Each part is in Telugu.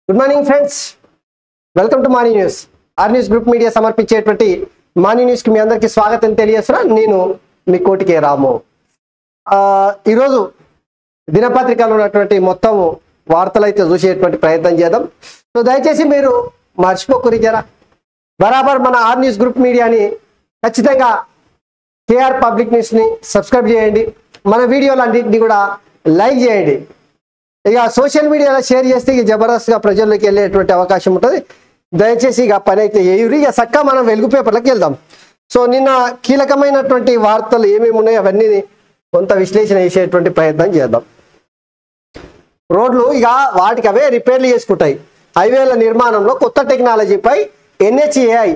Good morning friends, welcome to morning news. R news group media సమర్పించేటువంటి మార్నింగ్ న్యూస్కి మీ అందరికీ స్వాగతం తెలియజేస్తున్నా. నేను మీ కోటికే రాము. ఈరోజు దినపత్రికలో ఉన్నటువంటి మొత్తం వార్తలు అయితే చూసేటువంటి ప్రయత్నం చేద్దాం. సో దయచేసి మీరు మర్చిపోకూరి జరా బరాబర్ మన ఆర్ న్యూస్ గ్రూప్ మీడియాని ఖచ్చితంగా కేఆర్ పబ్లిక్ న్యూస్ని సబ్స్క్రైబ్ చేయండి. మన వీడియోలు అన్నింటినీ కూడా లైక్ చేయండి. ఇక సోషల్ మీడియాలో షేర్ చేస్తే ఇక జబర్దస్త్గా ప్రజల్లోకి వెళ్ళేటువంటి అవకాశం ఉంటుంది. దయచేసి ఇక పని అయితే ఏయురి ఇక చక్కగా మనం వెలుగు పేపర్లకు వెళ్దాం. సో నిన్న కీలకమైనటువంటి వార్తలు ఏమేమి ఉన్నాయో అవన్నీ కొంత విశ్లేషణ చేసేటువంటి ప్రయత్నం చేద్దాం. రోడ్లు ఇక వాటికి అవే రిపేర్లు చేసుకుంటాయి. హైవేల నిర్మాణంలో కొత్త టెక్నాలజీపై NHAI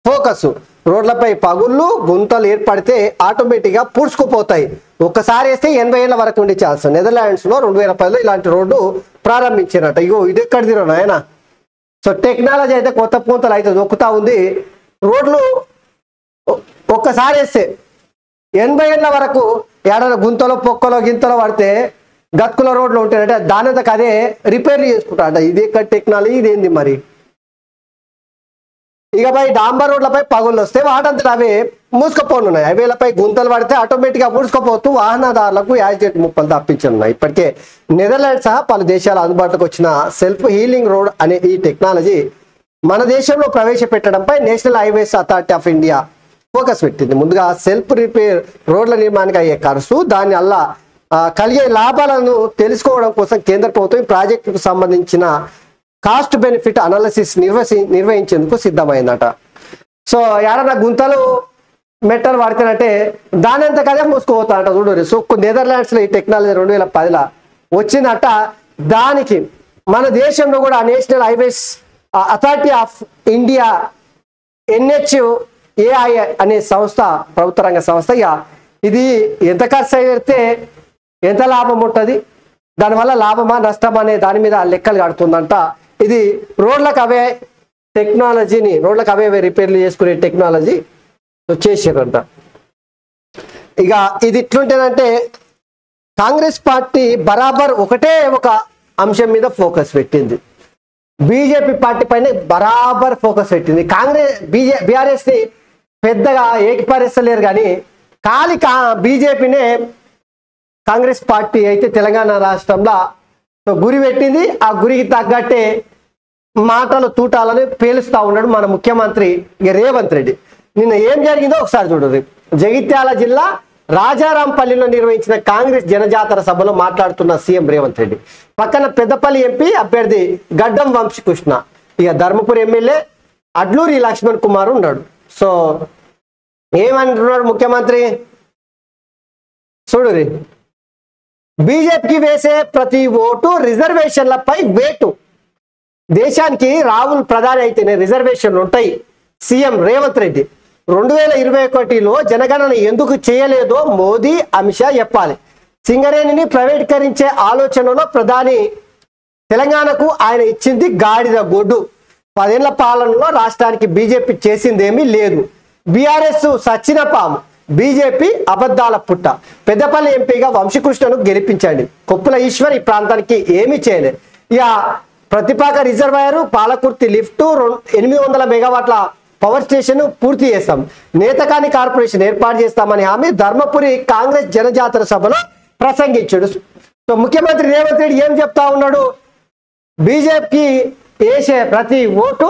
ఫోకస్. రోడ్లపై పగుళ్ళు గుంతలు ఏర్పడితే ఆటోమేటిక్గా పూడ్చుకుపోతాయి. ఒక్కసారి వేస్తే 80 ఏళ్ల వరకు ఉండే ఛాన్స్. నెదర్లాండ్స్లో 2010లో ఇలాంటి రోడ్డు ప్రారంభించినట్టు. ఇగో ఇది ఎక్కడిది ఆయన. సో టెక్నాలజీ అయితే కొత్త పూంతలు అయితే దొక్కుతా ఉంది. రోడ్లు ఒక్కసారి వేస్తే 80 ఏళ్ల వరకు ఏడైనా గుంతలో పొక్కలో గింతలో పడితే గతుకుల రోడ్లు ఉంటాయంటే దానంతకు అదే రిపేర్లు చేసుకుంటా అంట. ఇది ఎక్కడ టెక్నాలజీ, ఇదేంది మరి. ఇకపై డాంబర్ రోడ్లపై పగుళ్ళు వస్తే వాటంతట అవే మూసుకుపోనున్నాయి. హైవేలపై గుంతలు పడితే ఆటోమేటిక్గా మూసుకుపోతూ వాహనదారులకు యాక్సిడెంట్ ముప్పలు తప్పించనున్నాయి. ఇప్పటికే నెదర్లాండ్స్ సహా పలు దేశాల అందుబాటులోకి వచ్చిన సెల్ఫ్ హీలింగ్ రోడ్ అనే ఈ టెక్నాలజీ మన దేశంలో ప్రవేశపెట్టడంపై National Highways Authority of India focus పెట్టింది. ముందుగా సెల్ఫ్ రిపేర్ రోడ్ల నిర్మాణానికి అయ్యే ఖర్చు, దాని వల్ల కలిగే లాభాలను తెలుసుకోవడం కోసం కేంద్ర ప్రభుత్వం ఈ ప్రాజెక్టుకు సంబంధించిన కాస్ట్ బెనిఫిట్ అనాలిసిస్ నిర్వహించేందుకు సిద్ధమైందట. సో ఏడన్నా గుంతలు మెట్టలు పడితేనంటే దానంత కదే మూసుకుపోతా అంట. చూడు, సో నెదర్లాండ్స్లో ఈ టెక్నాలజీ 2010లో వచ్చిందట. దానికి మన దేశంలో కూడా national Highways Authority of India NHAI అనే సంస్థ, ప్రభుత్వ రంగ సంస్థ, ఇక ఇది ఎంత ఖర్చు అయితే ఎంత లాభం ఉంటుంది, దానివల్ల లాభమా నష్టమా అనే దాని మీద లెక్కలు కడుతుందంట. ఇది రోడ్లకు అవే టెక్నాలజీని, రోడ్లకు అవే రిపేర్లు చేసుకునే టెక్నాలజీ చేసారంట. ఇక ఇది ఇట్లుంటేనంటే కాంగ్రెస్ పార్టీ బరాబర్ ఒకటే ఒక అంశం మీద ఫోకస్ పెట్టింది. బీజేపీ పార్టీ పైన బరాబర్ ఫోకస్ పెట్టింది. బీఆర్ఎస్ని పెద్దగా ఏకపరిస్తలేరు కానీ ఖాళీ బీజేపీనే కాంగ్రెస్ పార్టీ అయితే తెలంగాణ రాష్ట్రంలో గురి పెట్టింది. ఆ గురికి తగ్గట్టే మాటలు తూటాలని పేలుస్తూ ఉన్నాడు మన ముఖ్యమంత్రి రేవంత్ రెడ్డి. నిన్న ఏం జరిగిందో ఒకసారి చూడండి. జగిత్యాల జిల్లా రాజారాంపల్లిలో నిర్వహించిన కాంగ్రెస్ జనజాతర సభలో మాట్లాడుతున్న సీఎం రేవంత్ రెడ్డి. పక్కన పెద్దపల్లి ఎంపీ అభ్యర్థి గడ్డం వంశీకృష్ణ, ఇక ధర్మపురి ఎమ్మెల్యే అడ్లూరి లక్ష్మణ్ కుమార్ ఉన్నాడు. సో ఏమంటున్నాడు ముఖ్యమంత్రి చూడు, బీజేపీకి వేసే ప్రతి ఓటు రిజర్వేషన్లపై వేటు. దేశానికి రాహుల్ ప్రధాని అయితేనే రిజర్వేషన్లు ఉంటాయి. సీఎం రేవంత్ రెడ్డి 2021లో జనగణన ఎందుకు చేయలేదో మోదీ, అమిత్ షా చెప్పాలి. సింగరేణిని ప్రైవేటీకరించే ఆలోచనలో ప్రధాని తెలంగాణకు ఆయన ఇచ్చింది గాడిద గొడ్డు. 10 ఏళ్ల పాలనలో రాష్ట్రానికి బీజేపీ చేసిందేమీ లేదు. బీఆర్ఎస్ సచ్చిన పాము, బీజేపీ అబద్ధాల పుట్ట. పెద్దపల్లి ఎంపీగా వంశీకృష్ణను గెలిపించండి. కొప్పుల ఈశ్వర్ ఈ ప్రాంతానికి ఏమీ చేయలేదు. ఇక ప్రతిపాక రిజర్వాయర్, పాలకుర్తి లిఫ్ట్, 800 మెగావాట్ల పవర్ స్టేషన్ పూర్తి చేస్తాం. నేతకాని కార్పొరేషన్ ఏర్పాటు చేస్తామని హామీ ధర్మపురి కాంగ్రెస్ జనజాతర సభలో ప్రసంగించాడు. సో ముఖ్యమంత్రి రేవంత్ రెడ్డి ఏం చెప్తా ఉన్నాడు, బీజేపీకి వేసే ప్రతి ఓటు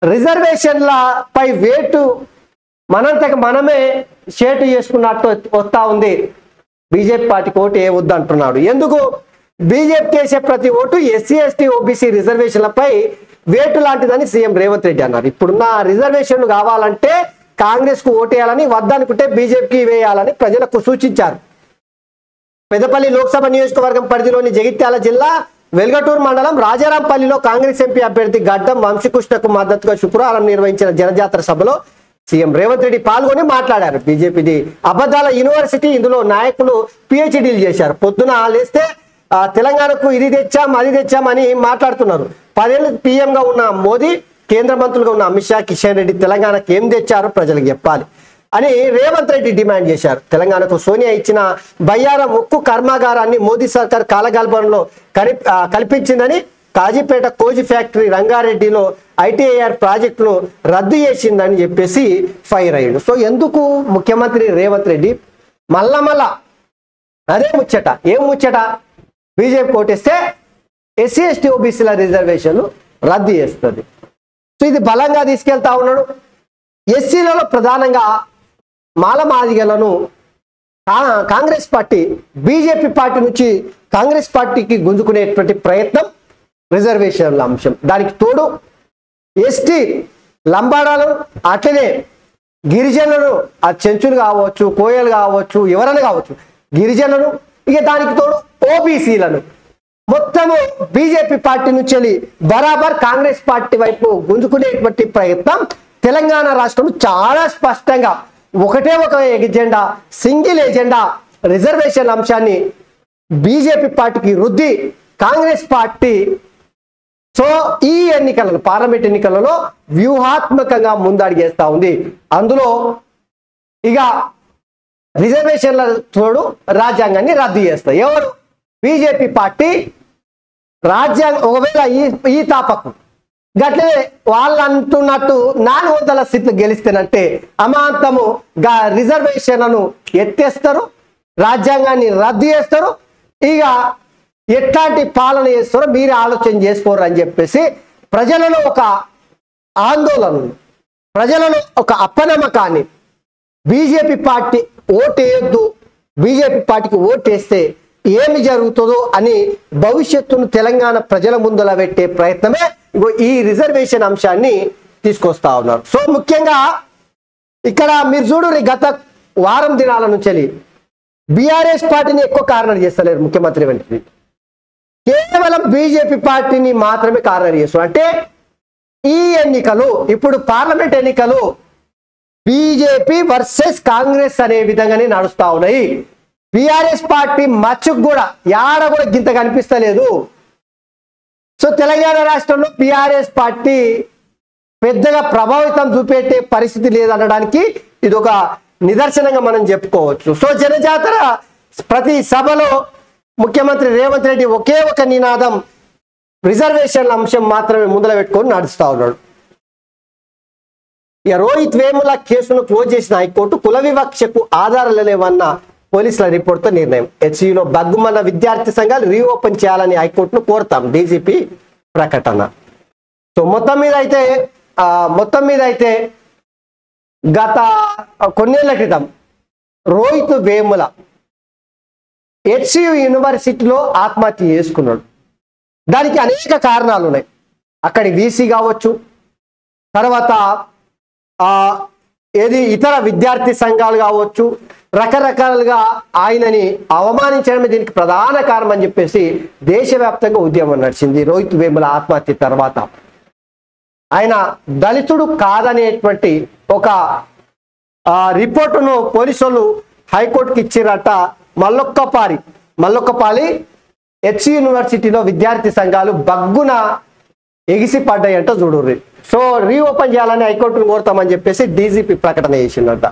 రిజర్వేషన్లపై వేటు మనంతకు మనమే షేటు చేసుకున్నట్టు వస్తా ఉంది. బీజేపీ పార్టీకి ఓటు ఏ వద్దంటున్నాడు. ఎందుకు బీజేపీకి వేసే ప్రతి ఓటు SC ST OBC రిజర్వేషన్లపై వేటు లాంటిదని సీఎం రేవంత్ రెడ్డి అన్నారు. ఇప్పుడున్న రిజర్వేషన్లు కావాలంటే కాంగ్రెస్కు ఓటేయాలని, వద్దనుకుంటే బీజేపీకి వేయాలని ప్రజలకు సూచించారు. పెద్దపల్లి లోక్సభ నియోజకవర్గం పరిధిలోని జగిత్యాల జిల్లా వెల్గటూరు మండలం రాజారాంపల్లిలో కాంగ్రెస్ ఎంపీ అభ్యర్థి గడ్డం వంశీకృష్ణకు మద్దతుగా శుక్రవారం నిర్వహించిన జనజాతర సభలో సీఎం రేవంత్ రెడ్డి పాల్గొని మాట్లాడారు. బీజేపీది అబద్ధాల యూనివర్సిటీ, ఇందులో నాయకులు PhDలు చేశారు. పొద్దున లేస్తే తెలంగాణకు ఇది తెచ్చాం అది తెచ్చామని మాట్లాడుతున్నారు. 10 ఏళ్ళు PM గా ఉన్న మోదీ, కేంద్ర మంత్రులుగా ఉన్న అమిత్ షా, కిషన్ రెడ్డి తెలంగాణకు ఏం తెచ్చారో ప్రజలకు చెప్పాలి అని రేవంత్ రెడ్డి డిమాండ్ చేశారు. తెలంగాణకు సోనియా ఇచ్చిన బయ్యారం ఉక్కు కర్మాగారాన్ని మోదీ సర్కార్ కాలగల్పనలో కల్పించిందని కాజీపేట కోజి ఫ్యాక్టరీ రంగారెడ్డిలో ఐటీఐఆర్ ప్రాజెక్టును రద్దు చేసిందని చెప్పేసి ఫైర్ అయ్యాడు. సో ఎందుకు ముఖ్యమంత్రి రేవంత్ రెడ్డి మళ్ళా అదే ముచ్చట, ఏం ముచ్చట? బీజేపీ కోటేస్తే ఎస్సీ ఎస్టీ ఓబీసీల రిజర్వేషన్ రద్దు చేస్తుంది. సో ఇది బలంగా తీసుకెళ్తా ఉన్నాడు. ఎస్సీలలో ప్రధానంగా మాలమాదిగలను కాంగ్రెస్ పార్టీ బీజేపీ పార్టీ నుంచి కాంగ్రెస్ పార్టీకి గుంజుకునేటువంటి ప్రయత్నం రిజర్వేషన్ల అంశం. దానికి తోడు ఎస్టీ లంబాడాలు అట్లనే గిరిజనులు, ఆ చెంచులు కావచ్చు, కోయలు కావచ్చు, ఎవరైనా కావచ్చు, గిరిజనులు, ఇక దానికి తోడు ఓబీసీలను మొత్తము బీజేపీ పార్టీ నుంచి వెళ్ళి బరాబర్ కాంగ్రెస్ పార్టీ వైపు గుంజుకునేటువంటి ప్రయత్నం తెలంగాణ రాష్ట్రం చాలా స్పష్టంగా ఒకటే ఒక ఎజెండా, సింగిల్ ఎజెండా రిజర్వేషన్ అంశాన్ని బీజేపీ పార్టీకి రుద్ది కాంగ్రెస్ పార్టీ సో ఈ ఎన్నికలలో పార్లమెంట్ ఎన్నికలలో వ్యూహాత్మకంగా ముందడిగేస్తా ఉంది. అందులో ఇక రిజర్వేషన్ల తోడు రాజ్యాంగాన్ని రద్దు చేస్తారు. ఎవరు? బీజేపీ పార్టీ రాజ్యాంగం ఒకవేళ ఈ తాపకు గట్లే వాళ్ళు అంటున్నట్టు 400 సీట్లు గెలిస్తేనంటే అమాంతము రిజర్వేషన్లను ఎత్తేస్తారు, రాజ్యాంగాన్ని రద్దు చేస్తారు. ఇక ఎట్లాంటి పాలన చేస్తారో మీరే ఆలోచన చేసుకోరు అని చెప్పేసి ప్రజలలో ఒక ఆందోళనను, ప్రజలలో ఒక అపనమ్మకాన్ని, బీజేపీ పార్టీ ఓటేయొద్దు, బీజేపీ పార్టీకి ఓటేస్తే ఏమి జరుగుతుందో అని భవిష్యత్తును తెలంగాణ ప్రజల ముందల పెట్టే ప్రయత్నమే ఈ రిజర్వేషన్ అంశాన్ని తీసుకొస్తా ఉన్నారు. సో ముఖ్యంగా ఇక్కడ మీరు చూడు, గత వారం దినాల నుంచి బీఆర్ఎస్ పార్టీని ఎక్కువ కారణం చేస్తలేరు ముఖ్యమంత్రి వెంటనే, కేవలం బీజేపీ పార్టీని మాత్రమే కారణం చేస్తారు. అంటే ఈ ఎన్నికలు, ఇప్పుడు పార్లమెంట్ ఎన్నికలు బీజేపీ వర్సెస్ కాంగ్రెస్ అనే విధంగానే నడుస్తా ఉన్నాయి. బీఆర్ఎస్ పార్టీ మచ్చుకు కూడా యాడ కూడా గింత కనిపిస్తలేదు. సో తెలంగాణ రాష్ట్రంలో బీఆర్ఎస్ పార్టీ పెద్దగా ప్రభావితం చూపెట్టే పరిస్థితి లేదనడానికి ఇది ఒక నిదర్శనంగా మనం చెప్పుకోవచ్చు. సో జనజాతర ప్రతి సభలో ముఖ్యమంత్రి రేవంత్ రెడ్డి ఒకే ఒక నినాదం రిజర్వేషన్ల అంశం మాత్రమే ముందర పెట్టుకొని నడుస్తా ఉన్నాడు. ఇక రోహిత్ వేముల కేసును క్లోజ్ చేసిన హైకోర్టు కుల వివక్షకు ఆధారాలు లేవన్న పోలీసుల రిపోర్ట్తో నిర్ణయం. హెచ్సియులో బగ్గుమన్న విద్యార్థి సంఘాలు రీఓపెన్ చేయాలని హైకోర్టును కోరుతాం, డీజీపీ ప్రకటన. సో మొత్తం మీద అయితే గత కొన్నేళ్ల క్రితం రోహిత్ వేముల హెచ్సియు యూనివర్సిటీలో ఆత్మహత్య చేసుకున్నాడు. దానికి అనేక కారణాలు ఉన్నాయి. అక్కడి వీసీ కావచ్చు, తర్వాత ఇతర విద్యార్థి సంఘాలు కావచ్చు, రకరకాలుగా ఆయనని అవమానించడమే దీనికి ప్రధాన కారణం అని చెప్పేసి దేశవ్యాప్తంగా ఉద్యమం నడిచింది. రోహిత్ వేముల ఆత్మహత్య తర్వాత ఆయన దళితుడు కాదనేటువంటి ఒక రిపోర్టును పోలీసులు హైకోర్టుకి ఇచ్చిరట. మల్లొక్కపాలి హెచ్ యూనివర్సిటీలో విద్యార్థి సంఘాలు బగ్గున ఎగిసి పడ్డాయంట చూడుర్రి. సో రీఓపెన్ చేయాలని హైకోర్టును కోరుతామని చెప్పేసి డీజీపీ ప్రకటన చేసిందట.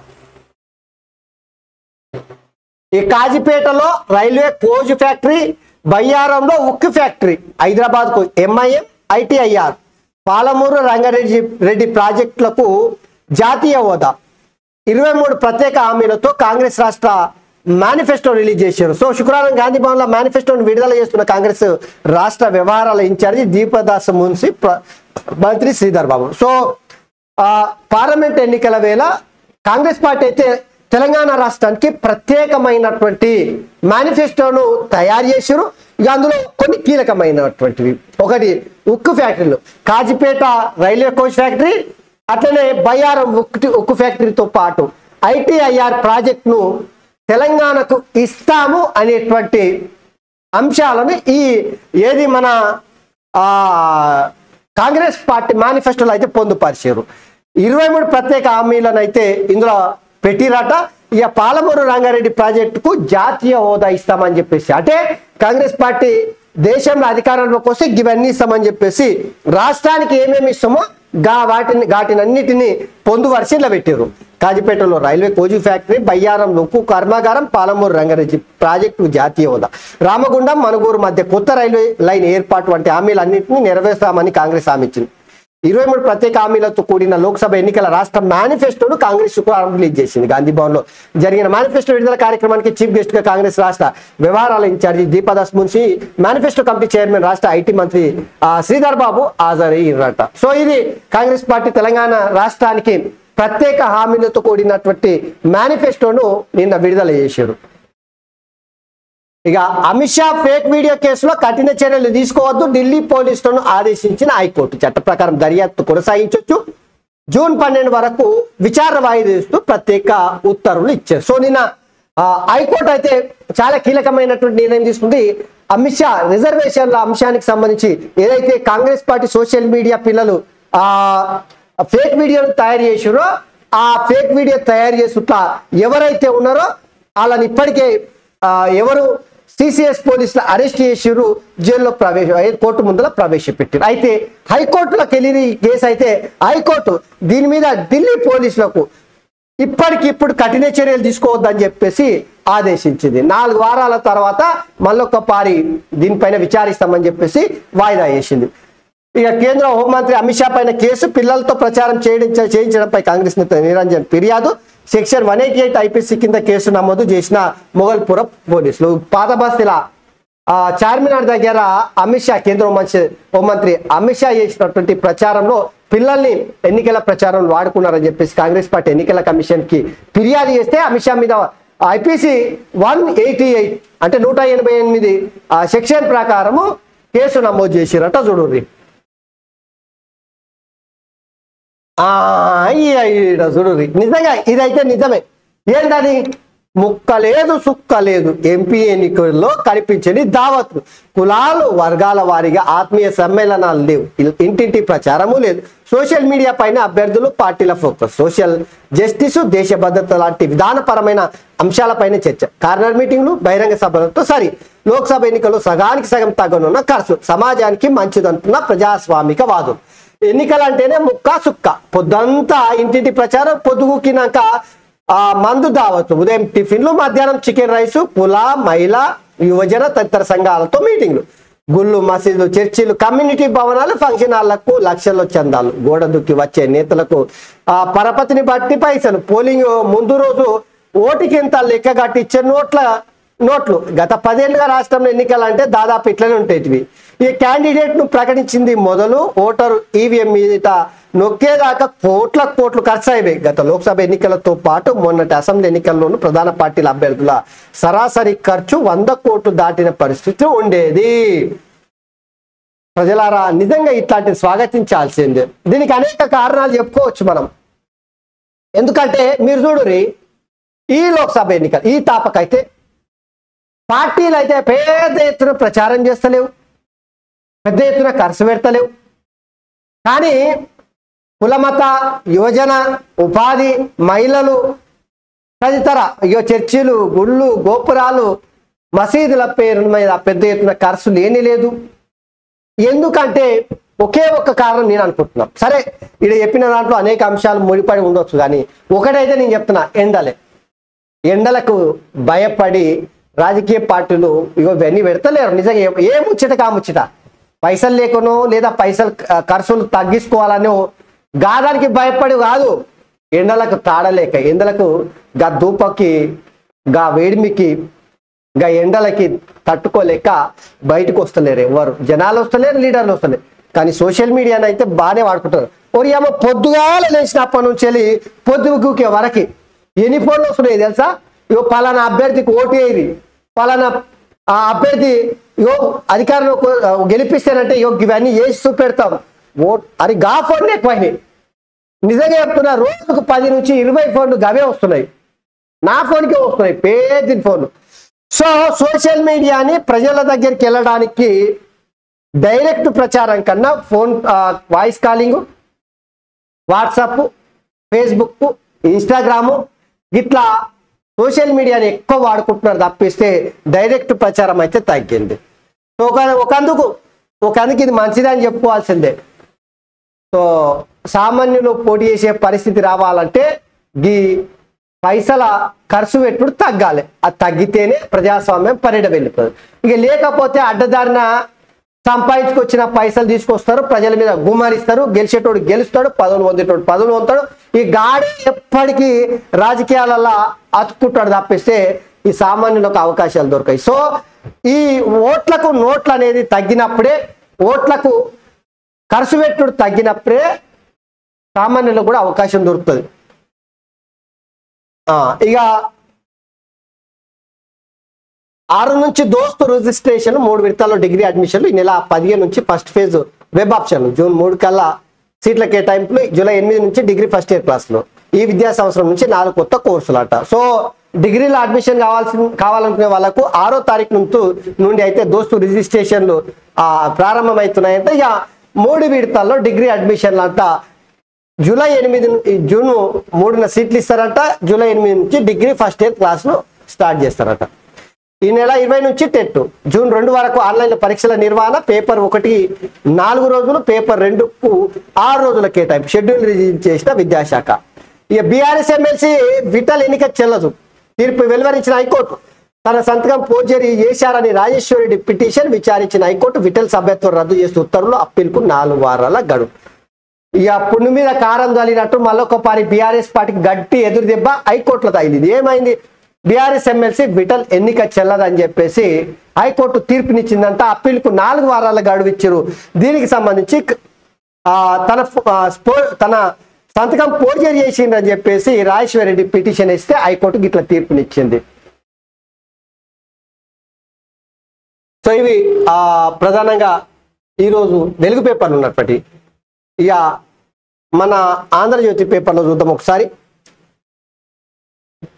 ఈ కాజీపేటలో రైల్వే కోచ్ ఫ్యాక్టరీ, బయ్యారంలో ఉక్కు ఫ్యాక్టరీ, హైదరాబాద్కు ఎంఐఎం, ఐటీఐఆర్, పాలమూరు రంగారెడ్డి ప్రాజెక్టులకు జాతీయ హోదా, 23 ప్రత్యేక హామీలతో కాంగ్రెస్ రాష్ట్ర మేనిఫెస్టో రిలీజ్ చేశారు. సో శుక్రవారం గాంధీ భవన్లో మేనిఫెస్టోను విడుదల చేస్తున్న కాంగ్రెస్ రాష్ట్ర వ్యవహారాల ఇన్ఛార్జి దీపదాస్ మున్సి, మంత్రి శ్రీధర్ బాబు. సో పార్లమెంట్ ఎన్నికల వేళ కాంగ్రెస్ పార్టీ అయితే తెలంగాణ రాష్ట్రానికి ప్రత్యేకమైనటువంటి మేనిఫెస్టోను తయారు చేశారు. ఇక అందులో కొన్ని కీలకమైనటువంటివి, ఒకటి ఉక్కు ఫ్యాక్టరీలు, కాజీపేట రైల్వే కోచ్ ఫ్యాక్టరీ, అట్లనే బయ్యారం ఉక్కు ఫ్యాక్టరీతో పాటు ఐటీఐఆర్ ప్రాజెక్టును తెలంగాణకు ఇస్తాము అనేటువంటి అంశాలను ఏది మన కాంగ్రెస్ పార్టీ మేనిఫెస్టోలో అయితే పొందుపరిచారు. 23 ప్రత్యేక హామీలను అయితే ఇందులో పెట్టిరట. ఇక పాలమూరు రంగారెడ్డి ప్రాజెక్టుకు జాతీయ హోదా ఇస్తామని చెప్పేసి, అంటే కాంగ్రెస్ పార్టీ దేశంలో అధికారంలోకి వస్తే ఇవన్నీ ఇస్తామని చెప్పేసి రాష్ట్రానికి ఏమేమి ఇస్తామో వాటినన్నిటిని పొందుపరిచి ఇలా పెట్టారు. కాజీపేటలో రైల్వే కోజు ఫ్యాక్టరీ, బయ్యారంలో ఉక్కు కర్మాగారం, పాలమూరు రంగారెడ్డి ప్రాజెక్టు జాతీయ హోదా, రామగుండం మనుగూరు మధ్య కొత్త రైల్వే లైన్ ఏర్పాటు వంటి హామీలన్నింటినీ నెరవేర్స్తామని కాంగ్రెస్ హామీ ఇచ్చింది. 23 ప్రత్యేక హామీలతో కూడిన లోక్సభ ఎన్నికల రాష్ట్ర మేనిఫెస్టోను కాంగ్రెస్ శుక్రవారం రిలీజ్ చేసింది. గాంధీ భవన్ లో జరిగిన మేనిఫెస్టో విడుదల కార్యక్రమానికి చీఫ్ గెస్ట్ గా కాంగ్రెస్ రాష్ట్ర వ్యవహారాల incharge Deepa Das Munshi, manifesto committee chairman రాష్ట్ర ఐటీ మంత్రి శ్రీధర్ బాబు హాజరయ్యారట. సో ఇది కాంగ్రెస్ పార్టీ తెలంగాణ రాష్ట్రానికి ప్రత్యేక హామీలతో కూడినటువంటి మేనిఫెస్టోను నిన్న విడుదల చేశారు. ఇక అమిత్ షా ఫేక్ వీడియో కేసులో కఠిన చర్యలు తీసుకోవద్దు, ఢిల్లీ పోలీసులను ఆదేశించిన హైకోర్టు. చట్ట ప్రకారం దర్యాప్తు కొనసాగించవచ్చు, జూన్ 12 వరకు విచారణ వాయిదా వేస్తూ ప్రత్యేక ఉత్తర్వులు ఇచ్చారు. సో నిన్న హైకోర్టు అయితే చాలా కీలకమైనటువంటి నిర్ణయం తీసుకుంది. అమిత్ షా రిజర్వేషన్ల అంశానికి సంబంధించి ఏదైతే కాంగ్రెస్ పార్టీ సోషల్ మీడియా పిల్లలు ఫేక్ వీడియోను తయారు చేసారో, ఆ ఫేక్ వీడియో తయారు చేసుట్లా ఎవరైతే ఉన్నారో వాళ్ళని ఇప్పటికే ఎవరు సిసిఎస్ పోలీసులు అరెస్ట్ చేసిరు, జైల్లో కోర్టు ముందర ప్రవేశపెట్టారు. అయితే హైకోర్టులోకి వెళ్ళిన ఈ కేసు అయితే హైకోర్టు దీని మీద ఢిల్లీ పోలీసులకు ఇప్పటికిప్పుడు కఠిన చర్యలు తీసుకోవద్దని చెప్పేసి ఆదేశించింది. 4 వారాల తర్వాత మళ్ళొక పారి దీనిపైన విచారిస్తామని చెప్పేసి వాయిదా వేసింది. ఇక కేంద్ర హోంమంత్రి అమిత్ షా పైన కేసు, పిల్లలతో ప్రచారం చేయించడంపై కాంగ్రెస్ నేత నిరంజన్ ఫిర్యాదు, సెక్షన్ 188 ఐపీసీ కింద కేసు నమోదు చేసిన మొగల్పురం పోలీసులు. పాత బస్తీల చార్మినార్ దగ్గర అమిత్ షా కేంద్ర హోంమంత్రి అమిత్ షా చేసినటువంటి ప్రచారంలో పిల్లల్ని ఎన్నికల ప్రచారం వాడుకున్నారని చెప్పేసి కాంగ్రెస్ పార్టీ ఎన్నికల కమిషన్ కి ఫిర్యాదు చేస్తే అమిత్ షా మీద ఐపీసీ 188 అంటే 188 సెక్షన్ ప్రకారము కేసు నమోదు చేసిరట. చూడుర్రి చూడుర్రి, నిజంగా ఇదైతే నిజమే. ఏంటది? ముక్క లేదు సుక్క లేదు, ఎంపీ ఎన్నికల్లో కనిపించని దావత్లు, కులాలు వర్గాల వారీగా ఆత్మీయ సమ్మేళనాలు లేవు, ఇంటింటి ప్రచారము లేదు, సోషల్ మీడియా పైన అభ్యర్థులు పార్టీల ఫోకస్, సోషల్ జస్టిస్, దేశ భద్రత లాంటి విధానపరమైన అంశాలపైన చర్చ, కార్నర్ మీటింగ్లు, బహిరంగ సభలతో సరి, లోక్సభ ఎన్నికల్లో సగానికి సగం తగ్గనున్న ఖర్చు, సమాజానికి మంచిదంటున్న ప్రజాస్వామిక వాదం. ఎన్నికలు అంటేనే ముక్క సుక్క, పొద్దంతా ఇంటింటి ప్రచారం, పొద్దుగుకినాక మందు దావత్లు, ఉదయం టిఫిన్లు, మధ్యాహ్నం చికెన్ రైస్, కుల, మహిళ, యువజన తదితర సంఘాలతో మీటింగ్లు, గుళ్ళు, మసీదులు, చర్చిలు, కమ్యూనిటీ భవనాలు, ఫంక్షన్ హాళ్లకు లక్షల్లో చందాలు, గోడ దుక్కి వచ్చే నేతలకు పరపతిని బట్టి పైసలు, పోలింగ్ ముందు రోజు ఓటుకి ఎంత లెక్క కట్టించే నోట్లు. గత 10 ఏళ్ళుగా రాష్ట్రంలో ఎన్నికలు అంటే దాదాపు ఇట్లనే ఉంటాయి. ఈ క్యాండిడేట్ ను ప్రకటించింది మొదలు ఓటరు ఈవీఎం మీద నొక్కేదాకా కోట్లు ఖర్చు అయ్యాయి. గత లోక్సభ ఎన్నికలతో పాటు మొన్నటి అసెంబ్లీ ఎన్నికల్లోనూ ప్రధాన పార్టీల అభ్యర్థుల సరాసరి ఖర్చు 100 కోట్లు దాటిన పరిస్థితి ఉండేది. ప్రజలారా, నిజంగా ఇట్లాంటివి స్వాగతించాల్సిందే. దీనికి అనేక కారణాలు చెప్పుకోవచ్చు మనం. ఎందుకంటే మీరు చూడురి, ఈ లోక్సభ ఎన్నికలు ఈ తాపకైతే పార్టీలు అయితే పెద్ద ఎత్తున ప్రచారం చేస్తలేవు, పెద్ద ఎత్తున ఖర్చు పెడతలేవు. కానీ కులమత, యువజన, ఉపాధి, మహిళలు తదితర చర్చిలు, గుళ్ళు, గోపురాలు, మసీదుల పేరు మీద పెద్ద ఎత్తున ఖర్చు లేదు. ఎందుకంటే ఒకే ఒక్క కారణం నేను అనుకుంటున్నాను. సరే, ఇక్కడ చెప్పిన దాంట్లో అనేక అంశాలు ముడిపడి ఉండొచ్చు, కానీ ఒకటైతే నేను చెప్తున్నా, ఎండలకు భయపడి రాజకీయ పార్టీలు ఇవన్నీ పెడతలేరు. నిజంగా ఏ ముచ్చట కాముచ్చట, పైసలు లేకనో లేదా పైసలు ఖర్చులు తగ్గించుకోవాలనో గాదానికి భయపడి కాదు, ఎండలకు తాడలేక, ఎండలకు గా దూపకి, గా వేడిమికి, గా ఎండలకి తట్టుకోలేక బయటకు వస్తలేరు. ఎవరు జనాలు వస్తలేరు, లీడర్లు వస్తలేరు. కానీ సోషల్ మీడియాని అయితే బాగానే వాడుకుంటారు. ఒరియమ్మ పొద్దుగాల లేచినప్పటి నుంచి వెళ్ళి పొద్దుగుకే వరకు ఎన్ని ఫోన్లు వస్తున్నాయి తెలుసా? ఇగో పలానా అభ్యర్థికి ఓటు వేయరి, పలానా ఆ అభ్యర్థి ఇగో అధికారంలో గెలిపిస్తానంటే ఇవన్నీ వేసి చూపెడతాం. అది గా ఫోన్లు ఎక్కువైనాయి. నిజంగా చెప్తున్నా, రోజుకు 10 నుంచి 20 ఫోన్లు గవే వస్తున్నాయి. నా ఫోన్కే వస్తున్నాయి, పేద ఫోన్లు. సో సోషల్ మీడియాని ప్రజల దగ్గరికి వెళ్ళడానికి డైరెక్ట్ ప్రచారం కన్నా voice calling, WhatsApp, Facebook, Instagram ఇట్లా సోషల్ మీడియాని ఎక్కువ వాడుకుంటున్నారు తప్పిస్తే డైరెక్ట్ ప్రచారం అయితే తగ్గింది. సో ఒకందుకు ఇది మంచిదని చెప్పుకోవాల్సిందే. సో సామాన్యులు పోటీ చేసే పరిస్థితి రావాలంటే ఈ పైసల ఖర్చు పెట్టుడు తగ్గాలి. అది తగ్గితేనే ప్రజాస్వామ్యం పరిడ వెళ్ళిపోతుంది. ఇక లేకపోతే అడ్డదారిన సంపాదించుకొచ్చిన పైసలు తీసుకొస్తారు, ప్రజల మీద గుమ్మరిస్తారు, గెలిచేటోడు గెలుస్తాడు, పదవులు పొందేటోడు పదవులు పొందుతాడు. ఈ గాడి ఎప్పటికీ రాజకీయాలలో అతుక్కుంటాడు తప్పిస్తే ఈ సామాన్యులకు అవకాశాలు దొరకాయి. సో ఈ ఓట్లకు నోట్లు అనేది తగ్గినప్పుడే, ఓట్లకు ఖర్చు పెట్టుడు తగ్గినప్పుడే సామాన్యులకు కూడా అవకాశం దొరుకుతుంది. ఇక 6 నుంచి దోస్తు రిజిస్ట్రేషన్ 3 విడతల్లో డిగ్రీ అడ్మిషన్లు ఈ నెల 15 నుంచి first phase web option, June 3 కల్లా సీట్ల కేటాయింపులు, జూలై 8 నుంచి డిగ్రీ ఫస్ట్ ఇయర్ క్లాసులు, ఈ విద్యా సంవత్సరం నుంచి 4 కొత్త కోర్సులు అట. సో డిగ్రీలో అడ్మిషన్ కావాలనుకునే వాళ్ళకు 6వ తారీఖు నుండి అయితే దోస్తు రిజిస్ట్రేషన్లు ప్రారంభమవుతున్నాయంటే ఇక 3 విడతల్లో డిగ్రీ అడ్మిషన్లు అంట జూలై 8 జూన్ 3న సీట్లు ఇస్తారంట. జూలై 8 నుంచి డిగ్రీ ఫస్ట్ ఇయర్ క్లాసులు స్టార్ట్ చేస్తారట. ఈ నెల 20 నుంచి టెట్, జూన్ 2 వరకు ఆన్లైన్ పరీక్షల నిర్వహణ, పేపర్ 1కి 4 రోజులు, పేపర్ 2కు 6 రోజుల కేటాయింపు షెడ్యూల్ రిలీజ్ చేసిన విద్యాశాఖ. ఇక బీఆర్ఎస్ ఎమ్మెల్సీ విఠల్ ఎన్నిక చెల్లదు, తీర్పు వెలువరించిన హైకోర్టు. తన సంతకం పోర్జరీ చేశారని రాజేశ్వరరెడ్డి పిటిషన్ విచారించిన హైకోర్టు విఠల్ సభ్యత్వం రద్దు చేస్తూ ఉత్తర్వులు, అప్పీల్కు 4 వారాల గడువు. ఇక పుండు మీద కారం జల్లినట్టు మళ్ళొకపారి బీఆర్ఎస్ పార్టీకి గట్టి ఎదురు దెబ్బ హైకోర్టులో తగిలింది. ఏమైంది? బీఆర్ఎస్ ఎమ్మెల్సీ విఠల్ ఎన్నిక చెల్లదని చెప్పేసి హైకోర్టు తీర్పునిచ్చిందంట. అప్పీల్కు 4 వారాల గడువు ఇచ్చారు. దీనికి సంబంధించి తన సంతకం పోర్జరీ చేసిందని చెప్పేసి రాజేశ్వరరెడ్డి పిటిషన్ ఇస్తే హైకోర్టు గిట్ల తీర్పునిచ్చింది. సో ఇవి ప్రధానంగా ఈరోజు వెలుగు పేపర్లు ఉన్నప్పటి. ఇక మన ఆంధ్రజ్యోతి పేపర్లో చూద్దాం ఒకసారి.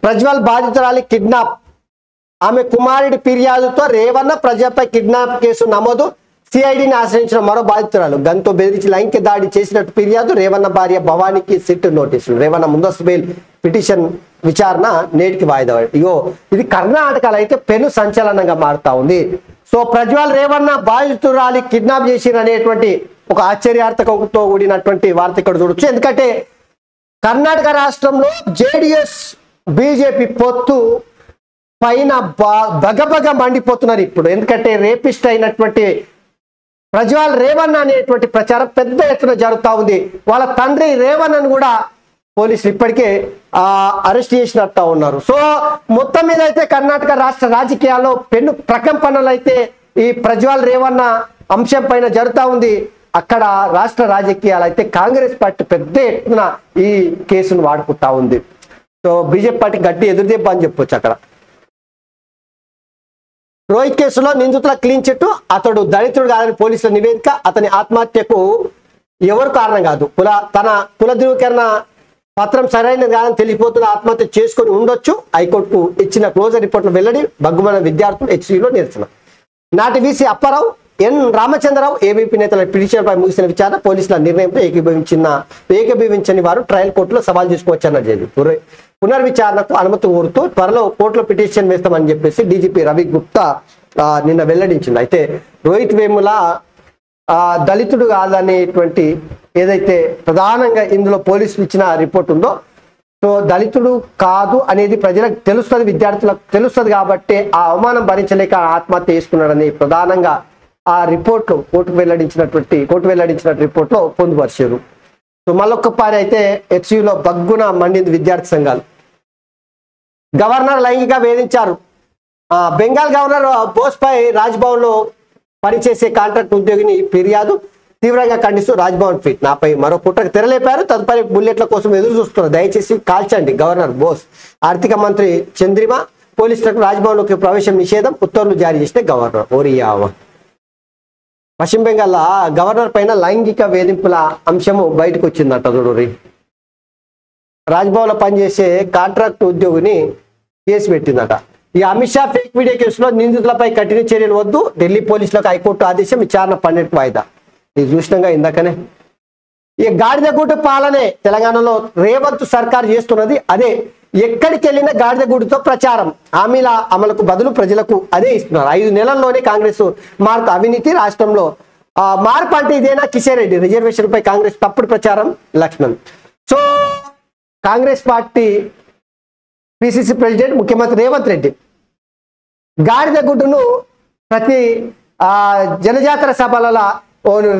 ప్రజ్వల్ బాధితురాలి కిడ్నాప్, ఆమె కుమారుడి ఫిర్యాదుతో రేవన్న ప్రజలపై కిడ్నాప్ కేసు నమోదు, సిఐడిని ఆశ్రయించిన మరో బాధితురాలు గన్తో బెదిరించి లైంగిక దాడి చేసినట్టు ఫిర్యాదు, రేవన్న భార్య భవానీకి సిట్ నోటీసులు, రేవన్న ముందస్తు బెయిల్ పిటిషన్ విచారణ నేటికి వాయిదా. ఇగో ఇది కర్ణాటకలో అయితే పెను సంచలనంగా మారుతా ఉంది. సో ప్రజ్వల్ రేవన్న బాధితురాలి కిడ్నాప్ చేసిన అనేటువంటి ఒక ఆశ్చర్యార్థకంతో కూడినటువంటి వార్త ఇక్కడ చూడొచ్చు. ఎందుకంటే కర్ణాటక రాష్ట్రంలో జేడిఎస్ బీజేపీ పొత్తు పైన బగబగ మండిపోతున్నారు ఇప్పుడు. ఎందుకంటే రేపిస్ట్ అయినటువంటి ప్రజ్వల్ రేవన్న అనేటువంటి ప్రచారం పెద్ద ఎత్తున జరుగుతూ ఉంది. వాళ్ళ తండ్రి రేవన్నను కూడా పోలీసులు ఇప్పటికే అరెస్ట్ చేసినట్టు ఉన్నారు. సో మొత్తం మీద అయితే కర్ణాటక రాష్ట్ర రాజకీయాల్లో పెను ప్రకంపనలు అయితే ఈ ప్రజ్వల్ రేవన్న అంశం పైన జరుగుతూ ఉంది. అక్కడ రాష్ట్ర రాజకీయాలు అయితే కాంగ్రెస్ పార్టీ పెద్ద ఎత్తున ఈ కేసును వాడుకుంటా ఉంది. సో బీజేపీ పార్టీ గట్టి ఎదురుదెబ్బ అని చెప్పొచ్చు. అక్కడ రోహిత్ కేసులో నిందితుల క్లీన్ చిట్, అతడు దళితుడు కాదని పోలీసుల నివేదిక, అతని ఆత్మహత్యకు ఎవరు కారణం కాదు, తన కుల ధృవీకరణ పత్రం సరైనది కాదని తెలిసిపోతున్న ఆత్మహత్య చేసుకొని ఉండొచ్చు, హైకోర్టుకు ఇచ్చిన క్లోజర్ రిపోర్ట్లు వెల్లడి, బగ్గుమన్న విద్యార్థులు హెచ్సిలో నిరసన. నాటి వీసీ అప్పారావు, ఎన్ రామచంద్రరావు ఏబీపీ నేతల పిటిషన్పై ముగిసిన విచారణ, పోలీసుల నిర్ణయంపై ఏకీభవించని వారు ట్రయల్ కోర్టులో సవాల్ చేసుకోవచ్చన్నారు జడ్జి. పునర్విచారణకు అనుమతి కోరుతూ త్వరలో కోర్టులో పిటిషన్ వేస్తామని చెప్పేసి డీజీపీ రవి గుప్తా నిన్న వెల్లడించింది. అయితే రోహిత్ వేముల దళితుడు కాదనేటువంటి ఏదైతే ప్రధానంగా ఇందులో పోలీసులు ఇచ్చిన రిపోర్ట్ ఉందో, సో దళితుడు కాదు అనేది ప్రజలకు తెలుస్తుంది, విద్యార్థులకు తెలుస్తుంది కాబట్టి ఆ అవమానం భరించలేక ఆత్మహత్య చేసుకున్నాడని ప్రధానంగా ఆ రిపోర్ట్లో కోర్టు వెల్లడించిన రిపోర్ట్లో పొందుపరిచారు. సో మళ్ళొక్కపారి అయితే హెచ్సిలో బగ్గున మండింది విద్యార్థి సంఘాలు. గవర్నర్ లైంగిక వేధించారు. బెంగాల్ గవర్నర్ బోస్పై రాజ్భవన్లో పనిచేసే కాంట్రాక్ట్ ఉద్యోగిని ఫిర్యాదు, తీవ్రంగా ఖండిస్తూ రాజ్భవన్ ట్వీట్, నాపై మరో కుట్రకు తెరలేపారు, తదుపరి బుల్లెట్ల కోసం ఎదురు చూస్తున్నారు, దయచేసి కాల్చండి గవర్నర్ బోస్. ఆర్థిక మంత్రి చంద్రిమ, పోలీసులకు రాజ్భవన్లోకి ప్రవేశం నిషేధం, ఉత్తర్వులు జారీ చేసిన గవర్నర్. ఓరియావ పశ్చిమ బెంగాల్ గవర్నర్ పైన లైంగిక వేధింపుల అంశము బయటకు వచ్చిందట. చూడరి, రాజ్భవన్ లో పనిచేసే కాంట్రాక్ట్ ఉద్యోగిని కేసు పెట్టిందట. ఈ అమిత్ షా ఫేక్ వీడియో కేసులో నిందితులపై కఠిన చర్యలు వద్దు, ఢిల్లీ పోలీసులకు హైకోర్టు ఆదేశం, విచారణ 12కు వాయిదా. ఇది చూసినాగా ఇందాకనే. ఈ గాడిదగూడు పాలనే తెలంగాణలో రేవంత్ సర్కార్ చేస్తున్నది అదే. ఎక్కడికి వెళ్ళిన గాడిదగూడుతో ప్రచారం, హామీల అమలుకు బదులు ప్రజలకు అదే ఇస్తున్నారు. 5 నెలల్లోనే కాంగ్రెస్ మార్పు, అవినీతి రాష్ట్రంలో మార్పు అంటే ఇదేనా? కిషన్ రెడ్డి రిజర్వేషన్ పై కాంగ్రెస్ తప్పుడు ప్రచారం, Laxman. So Congress party PCC president ముఖ్యమంత్రి రేవంత్ రెడ్డి గాడిద గుడ్డును ప్రతి జనజాతర సభలలో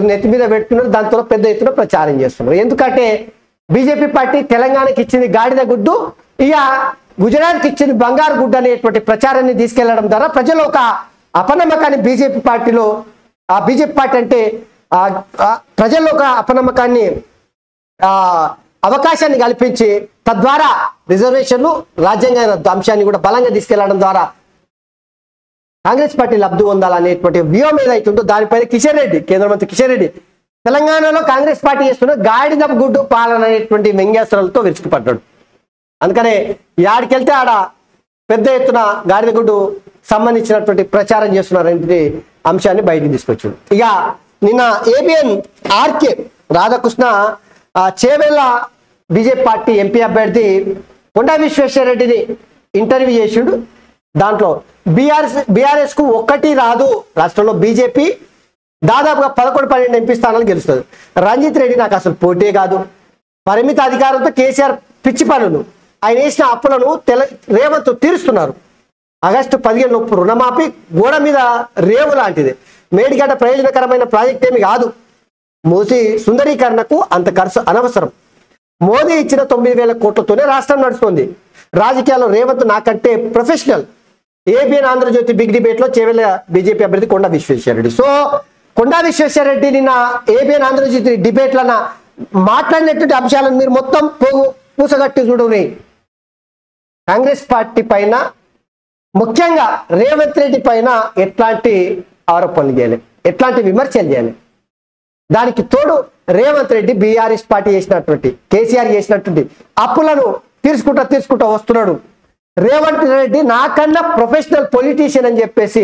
నెత్తి మీద పెట్టుకున్నారు. దాంతో పెద్ద ఎత్తున ప్రచారం చేస్తున్నారు. ఎందుకంటే బీజేపీ పార్టీ తెలంగాణకి ఇచ్చింది గాడిద గుడ్డు, ఇక గుజరాత్కి ఇచ్చింది బంగారు గుడ్డు అనేటువంటి ప్రచారాన్ని తీసుకెళ్లడం ద్వారా ప్రజలు ఒక అపనమ్మకాన్ని బీజేపీ పార్టీ అంటే ప్రజల్లో ఒక అపనమ్మకాన్ని అవకాశాన్ని కల్పించి తద్వారా రిజర్వేషన్లు రాజ్యాంగ అంశాన్ని కూడా బలంగా తీసుకెళ్లడం ద్వారా కాంగ్రెస్ పార్టీ లబ్ధి పొందాలనేటువంటి వ్యూహం ఏదైతుందో దానిపైన కిషన్ రెడ్డి, కేంద్ర మంత్రి కిషన్ రెడ్డి తెలంగాణలో కాంగ్రెస్ పార్టీ చేస్తున్న గాడిద గుడ్డు పాలన అనేటువంటి వ్యంగ్యాస్త్రాలతో విరుచుకుపడ్డాడు. అందుకనే యాడికెళ్తే ఆడ పెద్ద ఎత్తున గాడిద గుడ్డు సంబంధించినటువంటి ప్రచారం చేస్తున్నారనే అంశాన్ని బయటికి తీసుకొచ్చాడు. ఇక నిన్న ABN RK Radhakrishna Chevella BJP party MP అభ్యర్థి కొండా విశ్వేశ్వరరెడ్డిని ఇంటర్వ్యూ చేసిండు. దాంట్లో బీఆర్ఎస్ కు ఒక్కటి రాదు, రాష్ట్రంలో బీజేపీ దాదాపుగా 11-12 ఎంపీ స్థానాలు గెలుస్తుంది. రంజిత్ రెడ్డి నాకు అసలు పోటీ కాదు, పరిమిత అధికారంతో కేసీఆర్ పిచ్చి పనులు ఆయన వేసిన అప్పులను రేవంత్ తీరుస్తున్నారు. ఆగస్టు 15 రుణమాఫీ గోడ మీద రేవు లాంటిది, మేడిగడ్డ ప్రయోజనకరమైన ప్రాజెక్ట్ ఏమి కాదు, మూసి సుందరీకరణకు అంత ఖర్చు అనవసరం, మోదీ ఇచ్చిన 9,000 కోట్లతోనే రాష్ట్రం నడుస్తుంది, రాజకీయాల్లో రేవంత్ నాకంటే professional. ABN Andhra Jyothi big debate లో చేవెళ్ళ బీజేపీ అభ్యర్థి కొండా విశ్వేశ్వరరెడ్డి. సో కొండా విశ్వేశ్వరరెడ్డి నిన్న ఏబిఎన్ ఆంధ్రజ్యోతి డిబేట్లన మాట్లాడినటువంటి అంశాలను మీరు మొత్తం పూసగట్టి చూడండి. కాంగ్రెస్ పార్టీ పైన ముఖ్యంగా రేవంత్ రెడ్డి పైన ఎట్లాంటి ఆరోపణలు చేయాలి, ఎట్లాంటి విమర్శలు చేయాలి. దానికి తోడు రేవంత్ రెడ్డి బీఆర్ఎస్ పార్టీ చేసినటువంటి కేసీఆర్ చేసినటువంటి అప్పులను తీసుకుంటా వస్తున్నాడు. రేవంత్ రెడ్డి నాకన్నా ప్రొఫెషనల్ పొలిటీషియన్ అని చెప్పేసి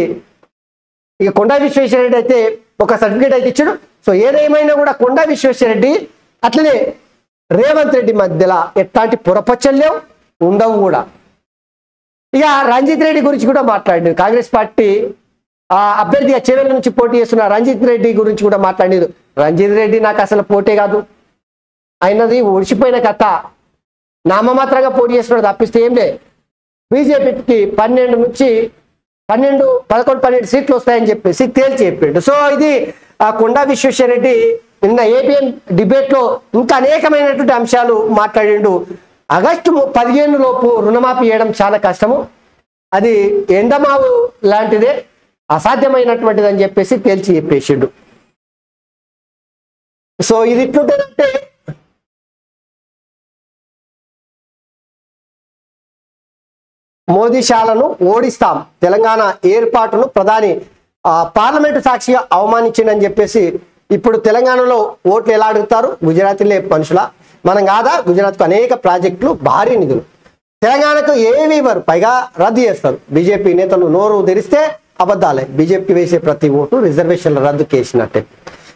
ఇక కొండా విశ్వేశ్వరరెడ్డి అయితే ఒక సర్టిఫికేట్ అయితే ఇచ్చాడు. సో ఏదేమైనా కూడా కొండా విశ్వేశ్వరరెడ్డి అట్లనే రేవంత్ రెడ్డి మధ్యలో ఎట్లాంటి పొరపచ్చలు లేవు, ఉండవు కూడా. ఇక రంజిత్ రెడ్డి గురించి కూడా మాట్లాడారు. కాంగ్రెస్ పార్టీ అభ్యర్థిగా చేవెళ్ళ నుంచి పోటీ చేస్తున్న రంజిత్ రెడ్డి గురించి కూడా మాట్లాడారు. రంజిత్ రెడ్డి నాకు అసలు పోటీ కాదు, అయినది ఒడిచిపోయిన కథ, నామమాత్రంగా పోటీ చేస్తున్నాడు తప్పిస్తే ఏం లే. బీజేపీకి 11 సీట్లు వస్తాయని చెప్పేసి తేల్చి చెప్పిండు. సో ఇది కొండా విశ్వేశ్వరరెడ్డి నిన్న ఏబిఎన్ డిబేట్ లో ఇంకా అనేకమైనటువంటి అంశాలు మాట్లాడిండు. ఆగస్టు 15 లోపు రుణమాఫీ చేయడం చాలా కష్టము, అది ఎండమావు లాంటిదే, అసాధ్యమైనటువంటిది అని చెప్పేసి తేల్చి చెప్పేసిండు. సో ఇది ఇట్లుంటేనంటే మోదీ శాలను ఓడిస్తాం, తెలంగాణ ఏర్పాటును ప్రధాని పార్లమెంటు సాక్షిగా అవమానించిండని చెప్పేసి ఇప్పుడు తెలంగాణలో ఓట్లు ఎలా అడుగుతారు? గుజరాతీలే మనుషుల, మనం కాదా? గుజరాత్కు అనేక ప్రాజెక్టులు, భారీ నిధులు, తెలంగాణకు ఏవి ఇవ్వరు, పైగా రద్దు చేస్తారు. బీజేపీ నేతలు నోరు తెరిస్తే అబద్ధాలే, బీజేపీకి వేసే ప్రతి ఓటు రిజర్వేషన్ల రద్దు కేసినట్టే.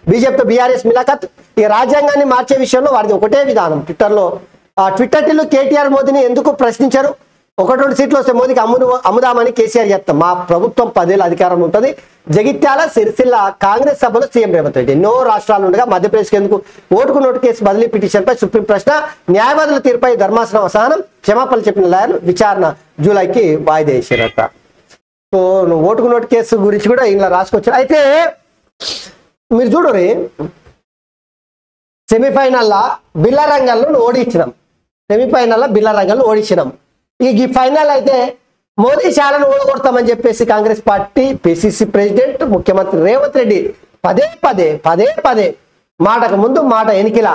బీజేపీతో బీఆర్ఎస్ మిలాఖత్, ఈ రాజ్యాంగాన్ని మార్చే విషయంలో వారిది ఒకటే విధానం. ట్విట్టర్లో కేటీఆర్ మోదీని ఎందుకు ప్రశ్నించారు? 1-2 సీట్లు వస్తే మోదీకి అమ్ముదామని కేసీఆర్ చెప్తాం. మా ప్రభుత్వం 10 ఏళ్ళ అధికారం ఉంటుంది. జగిత్యాల, సిరిసిల్ల కాంగ్రెస్ సభలో సీఎం రేవంత్ రెడ్డి. ఎన్నో రాష్ట్రాలు ఉండగా మధ్యప్రదేశ్కి ఎందుకు? ఓటుకు నోటు కేసు బదిలీ పిటిషన్పై సుప్రీం ప్రశ్న, న్యాయవాదుల తీర్పై ధర్మాసనం అసహనం, క్షమాపణలు చెప్పిన లాయర్లు విచారణ జూలైకి వాయిదా వేసారట. సో ఓటుకు నోటు కేసు గురించి కూడా ఇలా రాసుకొచ్చారు. అయితే మీరు చూడరు, సెమీఫైనల్లో బిల్లారంగంలో ఓడించినాం. ఈ ఫైనల్ అయితే మోదీ శాలను ఓడగొడతామని చెప్పేసి కాంగ్రెస్ పార్టీ పిసిసి ప్రెసిడెంట్ ముఖ్యమంత్రి రేవంత్ రెడ్డి పదే మాటకు ముందు మాట ఎనికిలా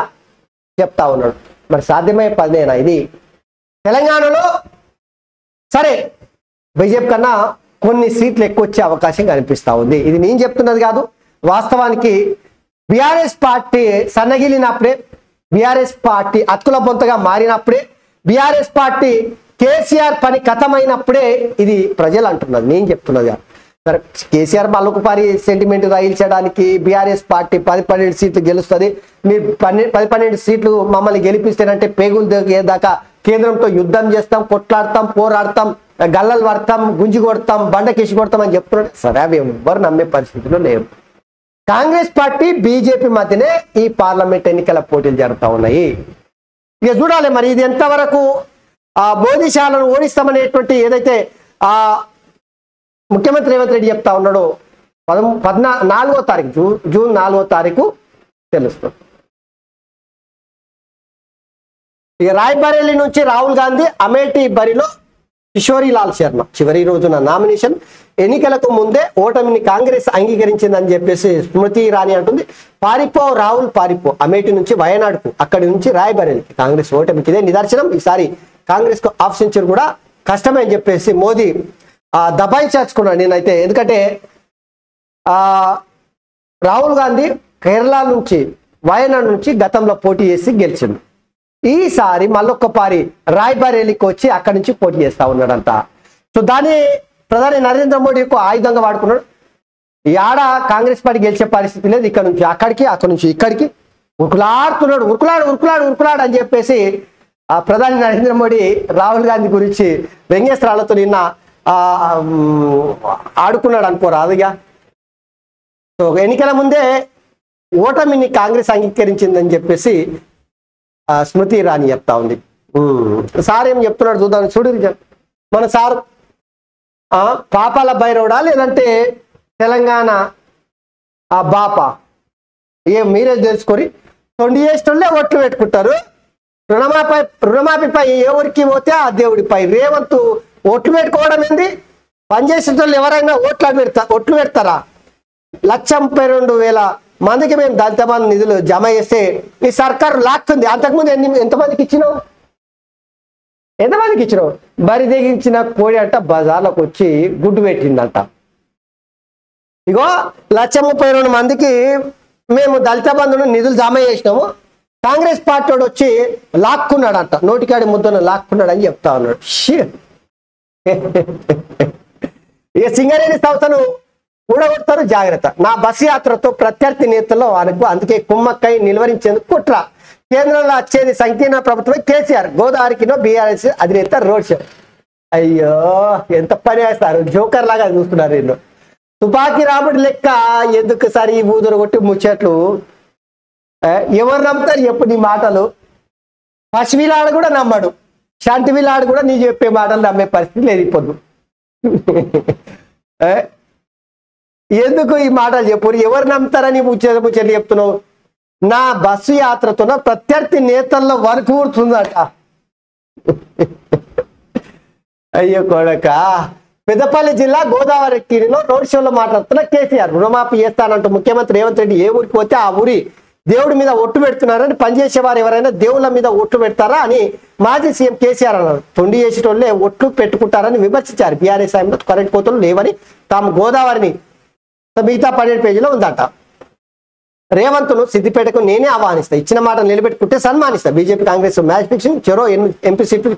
చెప్తా ఉన్నాడు. మరి సాధ్యమయ్యే పదేనా ఇది? తెలంగాణలో సరే బీజేపీ కన్నా కొన్ని సీట్లు ఎక్కువ వచ్చే అవకాశం కనిపిస్తా ఉంది. ఇది నేను చెప్తున్నది కాదు, వాస్తవానికి బీఆర్ఎస్ పార్టీ సన్నగిలినప్పుడే, బీఆర్ఎస్ పార్టీ అతుకుల బొంతగా మారినప్పుడే, బీఆర్ఎస్ పార్టీ కేసీఆర్ పని కథమైనప్పుడే ఇది ప్రజలు అంటున్నది, నేను చెప్తున్నది కాదు. సరే కేసీఆర్ మల్లొకపారి సెంటిమెంట్ రైల్చడానికి బీఆర్ఎస్ పార్టీ 10-12 సీట్లు గెలుస్తుంది, మీరు 10-12 సీట్లు మమ్మల్ని గెలిపిస్తేనంటే పేగులు దాకా కేంద్రంతో యుద్ధం చేస్తాం, కొట్లాడతాం, పోరాడతాం, గల్లలు పడతాం, గుంజి కొడతాం, బండకేసి కొడతాం అని చెప్తున్నాడు. సరే అవి ఎవ్వరు నమ్మే పరిస్థితిలో లేవు. కాంగ్రెస్ పార్టీ బీజేపీ మధ్యనే ఈ పార్లమెంట్ ఎన్నికల పోటీలు జరుగుతూ ఉన్నాయి. ఇక చూడాలి మరి ఇది ఎంతవరకు ఆ బోధిశాలను ఓడిస్తామనేటువంటి ఏదైతే ఆ ముఖ్యమంత్రి రేవంత్ రెడ్డి చెప్తా ఉన్నాడో 4వ తారీఖు జూన్ 4వ తారీఖు తెలుస్తుంది. ఇక రాయ్బరేలీ నుంచి రాహుల్ గాంధీ, అమేఠీ బరిలో కిషోరీలాల్ శర్మ. చివరి రోజున నామినేషన్. ఎన్నికలకు ముందే ఓటమిని కాంగ్రెస్ అంగీకరించిందని చెప్పేసి స్మృతి ఇరానీ అంటుంది. పారిపో రాహుల్ పారిపో, అమేఠీ నుంచి వయనాడుకు, అక్కడి నుంచి రాయ్బరేలీకి కాంగ్రెస్ ఓటమికి ఇదే నిదర్శనం. ఈసారి కాంగ్రెస్ కు హాఫ్ సెంచరీ కూడా కష్టమే అని చెప్పేసి మోదీ దబాయించుకున్నాడు. నేనైతే ఎందుకంటే రాహుల్ గాంధీ కేరళ నుంచి వయనాడు నుంచి గతంలో పోటీ చేసి గెలిచింది. ఈసారి మళ్ళొక్కపారి రాయ్బరేలీకి వచ్చి అక్కడి నుంచి పోటీ చేస్తా ఉన్నాడంట. సో దాన్ని ప్రధాని నరేంద్ర మోడీ ఆయుధంగా వాడుకున్నాడు. ఈ ఆడ కాంగ్రెస్ పార్టీ గెలిచే పరిస్థితి లేదు. ఇక్కడ నుంచి అక్కడికి, అక్కడి నుంచి ఇక్కడికి ఉరుకులాడుతున్నాడు. ఉరుకులాడు అని చెప్పేసి ఆ ప్రధాని నరేంద్ర మోడీ రాహుల్ గాంధీ గురించి వ్యంగ్యస్త్రాలతో నిన్న ఆడుకున్నాడు అనుకోరాదుగా. సో ఎన్నికల ముందే ఓటమిని కాంగ్రెస్ అంగీకరించిందని చెప్పేసి స్మృతి ఇరానీ చెప్తా ఉంది. సార్ ఏం చెప్తున్నాడు చూద్దాం. చూడు మన సార్ పాపాల భైరవుడా లేదంటే తెలంగాణ బాప మీరే తెలుసుకొని తొండి చేసేటోళ్ళే ఓట్లు పెట్టుకుంటారు. రుణమాఫీపై ఎవరికి పోతే ఆ దేవుడిపై. రేవంత్ ఓట్లు పెట్టుకోవడం ఏంది? పనిచేసేటోళ్ళు ఎవరైనా ఓట్లు పెడతారా? 1,32,000 మందికి మేము దళిత బంధు నిధులు జమ చేస్తే ఈ సర్కారు లాక్కుంది. అంతకుముందు ఎంతమందికి ఇచ్చినావు? బరి తెగించిన కోడి అంట బజార్లకు వచ్చి గుడ్డు పెట్టిందంట. ఇగో 1,32,000 మందికి మేము దళిత బంధును నిధులు జమ చేసినాము, కాంగ్రెస్ పార్టీ వాడు వచ్చి లాక్కున్నాడంట, నోటికాడి ముద్దను లాక్కున్నాడు అని చెప్తా ఉన్నాడు. ఇక సింగరేణి సంస్థను ఊడగొడతారు, జాగ్రత్త. నా బస్సు యాత్రతో ప్రత్యర్థి నేతల్లో అనుకు, అందుకే కుమ్మక్కై నిలువరించేందుకు కుట్ర. కేంద్రంలో వచ్చేది సంకీర్ణ ప్రభుత్వం కేసీఆర్, గోదావరికినో బీఆర్ఎస్ అధినేత రోడ్ షో. అయ్యో ఎంత పని వేస్తారు, జోకర్ లాగా చూస్తున్నారు వీళ్ళు. తుపాకీ రాముడి లెక్క ఎందుకు సరి ఊదురు కొట్టి ముచ్చట్లు. ఎవరు నమ్ముతారు చెప్పు నీ మాటలు? పసివిలాడు కూడా నమ్మడు, శాంతివిలాడు కూడా నీ చెప్పే మాటలు నమ్మే పరిస్థితి లేదు ఇప్పుడు. ఎందుకు ఈ మాటలు చెప్పు? ఎవరు నమ్ముతారని ముచ్చట్లు చెప్తున్నావు? నా బస్సు యాత్రతో ప్రత్యర్థి నేతల్లో వరకు కూర్చుందట. అయ్యో కొడక. పెద్దపల్లి జిల్లా గోదావరిలో రోడ్ షోలో మాట్లాడుతున్న కేసీఆర్ రుణమాఫీ చేస్తానంటూ ముఖ్యమంత్రి రేవంత్ రెడ్డి ఏ ఊరికి పోతే ఆ ఊరి దేవుడి మీద ఒట్టు పెడుతున్నారని, పనిచేసేవారు ఎవరైనా దేవుళ్ళ మీద ఒట్టు పెడతారా అని మాజీ సీఎం కేసీఆర్ అన్నారు. తొండి చేసేటోళ్ళే ఒట్లు పెట్టుకుంటారని విమర్శించారు. బీఆర్ఎస్ సాయంలో కరెంట్ కోతలు లేవని, తాము గోదావరిని మిగతా 12 పేజీలో ఉందట. రేవంత్ను సిద్దిపేటకు నేనే ఆహ్వానిస్తా, ఇచ్చిన మాట నిలబెట్టుకుంటే సన్మానిస్తా. బీజేపీ కాంగ్రెస్ మ్యాచ్ ఫిక్సింగ్, చెరో 8 ఎంపీ సీట్లు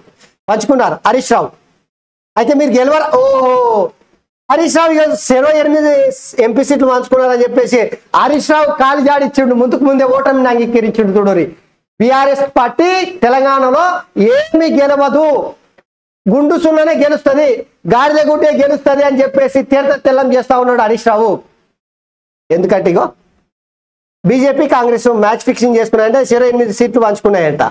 పంచుకున్నారు హరీష్ రావు. అయితే మీరు గెలవరు. హరీష్ రావు చెరో 8 ఎంపీ సీట్లు పంచుకున్నారని చెప్పేసి హరీష్ రావు కాలు జాడిచ్చిండు, ముందుకు ముందే ఓటమిని అంగీకరించిండు. చూడరి, బీఆర్ఎస్ పార్టీ తెలంగాణలో ఏమి గెలవదు, గుండు సున్ననే గెలుస్తుంది, గాడిద గుడ్డే గెలుస్తుంది అని చెప్పేసి తెల్లం చేస్తా ఉన్నాడు హరీష్ రావు. ఎందుకంటే ఇగో బీజేపీ కాంగ్రెస్ మ్యాచ్ ఫిక్సింగ్ చేసుకున్నాయంటే 8 సీట్లు పంచుకున్నాయంట.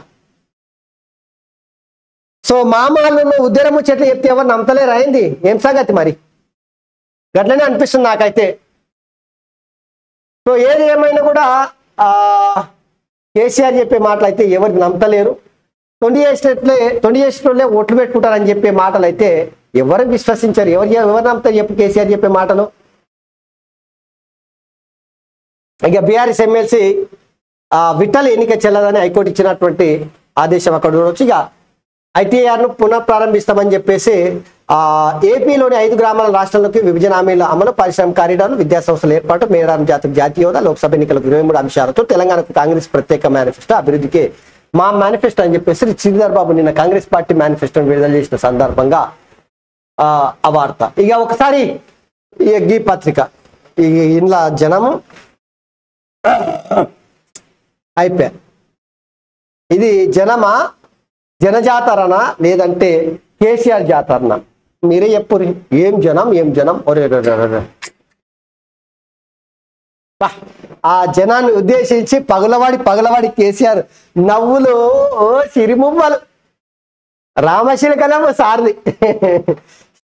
సో మామూలు ఉద్యరము చెట్లు చెప్తే ఎవరు నమ్మతలేరు. అయింది ఏం సంగతి మరి? గట్లనే అనిపిస్తుంది నాకైతే. సో ఏది ఏమైనా కూడా కేసీఆర్ చెప్పే మాటలు అయితే ఎవరికి నమ్మతలేరు. తొండి చేసేటోళ్ళే ఓట్లు పెట్టుకుంటారని చెప్పే మాటలు అయితే ఎవరు విశ్వసించారు? ఎవరు నమ్ముతారు చెప్పు కేసీఆర్ చెప్పే మాటలు? ఇక బీఆర్ఎస్ ఎమ్మెల్సీ విఠల్ ఎన్నిక చెల్లదని హైకోర్టు ఇచ్చినటువంటి ఆదేశం అక్కడ చూడవచ్చు. ఇక ఐటీఆర్ను పునఃప్రారంభిస్తామని చెప్పేసి ఏపీలోని 5 గ్రామాల రాష్ట్రంలోకి విభజన హామీల అమలు, పరిశ్రమ కారిడార్లు, విద్యాసంస్థల ఏర్పాటు, మేడారం జాతర జాతీయ హోదా, లోక్సభ ఎన్నికలకు 23 అంశాలతో తెలంగాణకు కాంగ్రెస్ ప్రత్యేక మేనిఫెస్టో, అభివృద్ధికి మా మేనిఫెస్టో అని చెప్పేసి శ్రీధర్ బాబు నిన్న కాంగ్రెస్ పార్టీ మేనిఫెస్టోని విడుదల చేసిన సందర్భంగా ఆ వార్త. ఇక ఒకసారి ఈ పత్రిక ఇంట్లో జనము అయిపోయారు. ఇది జనమా, జనజాతరనా లేదంటే కేసీఆర్ జాతరనా? మీరే చెప్పుర్రి. ఏం జనం ఒరే ఆ జనాన్ని ఉద్దేశించి పగలవాడి కేసీఆర్ నవ్వులు సిరిమువ్వలు. రామశిలకనవ్వు సార్ది.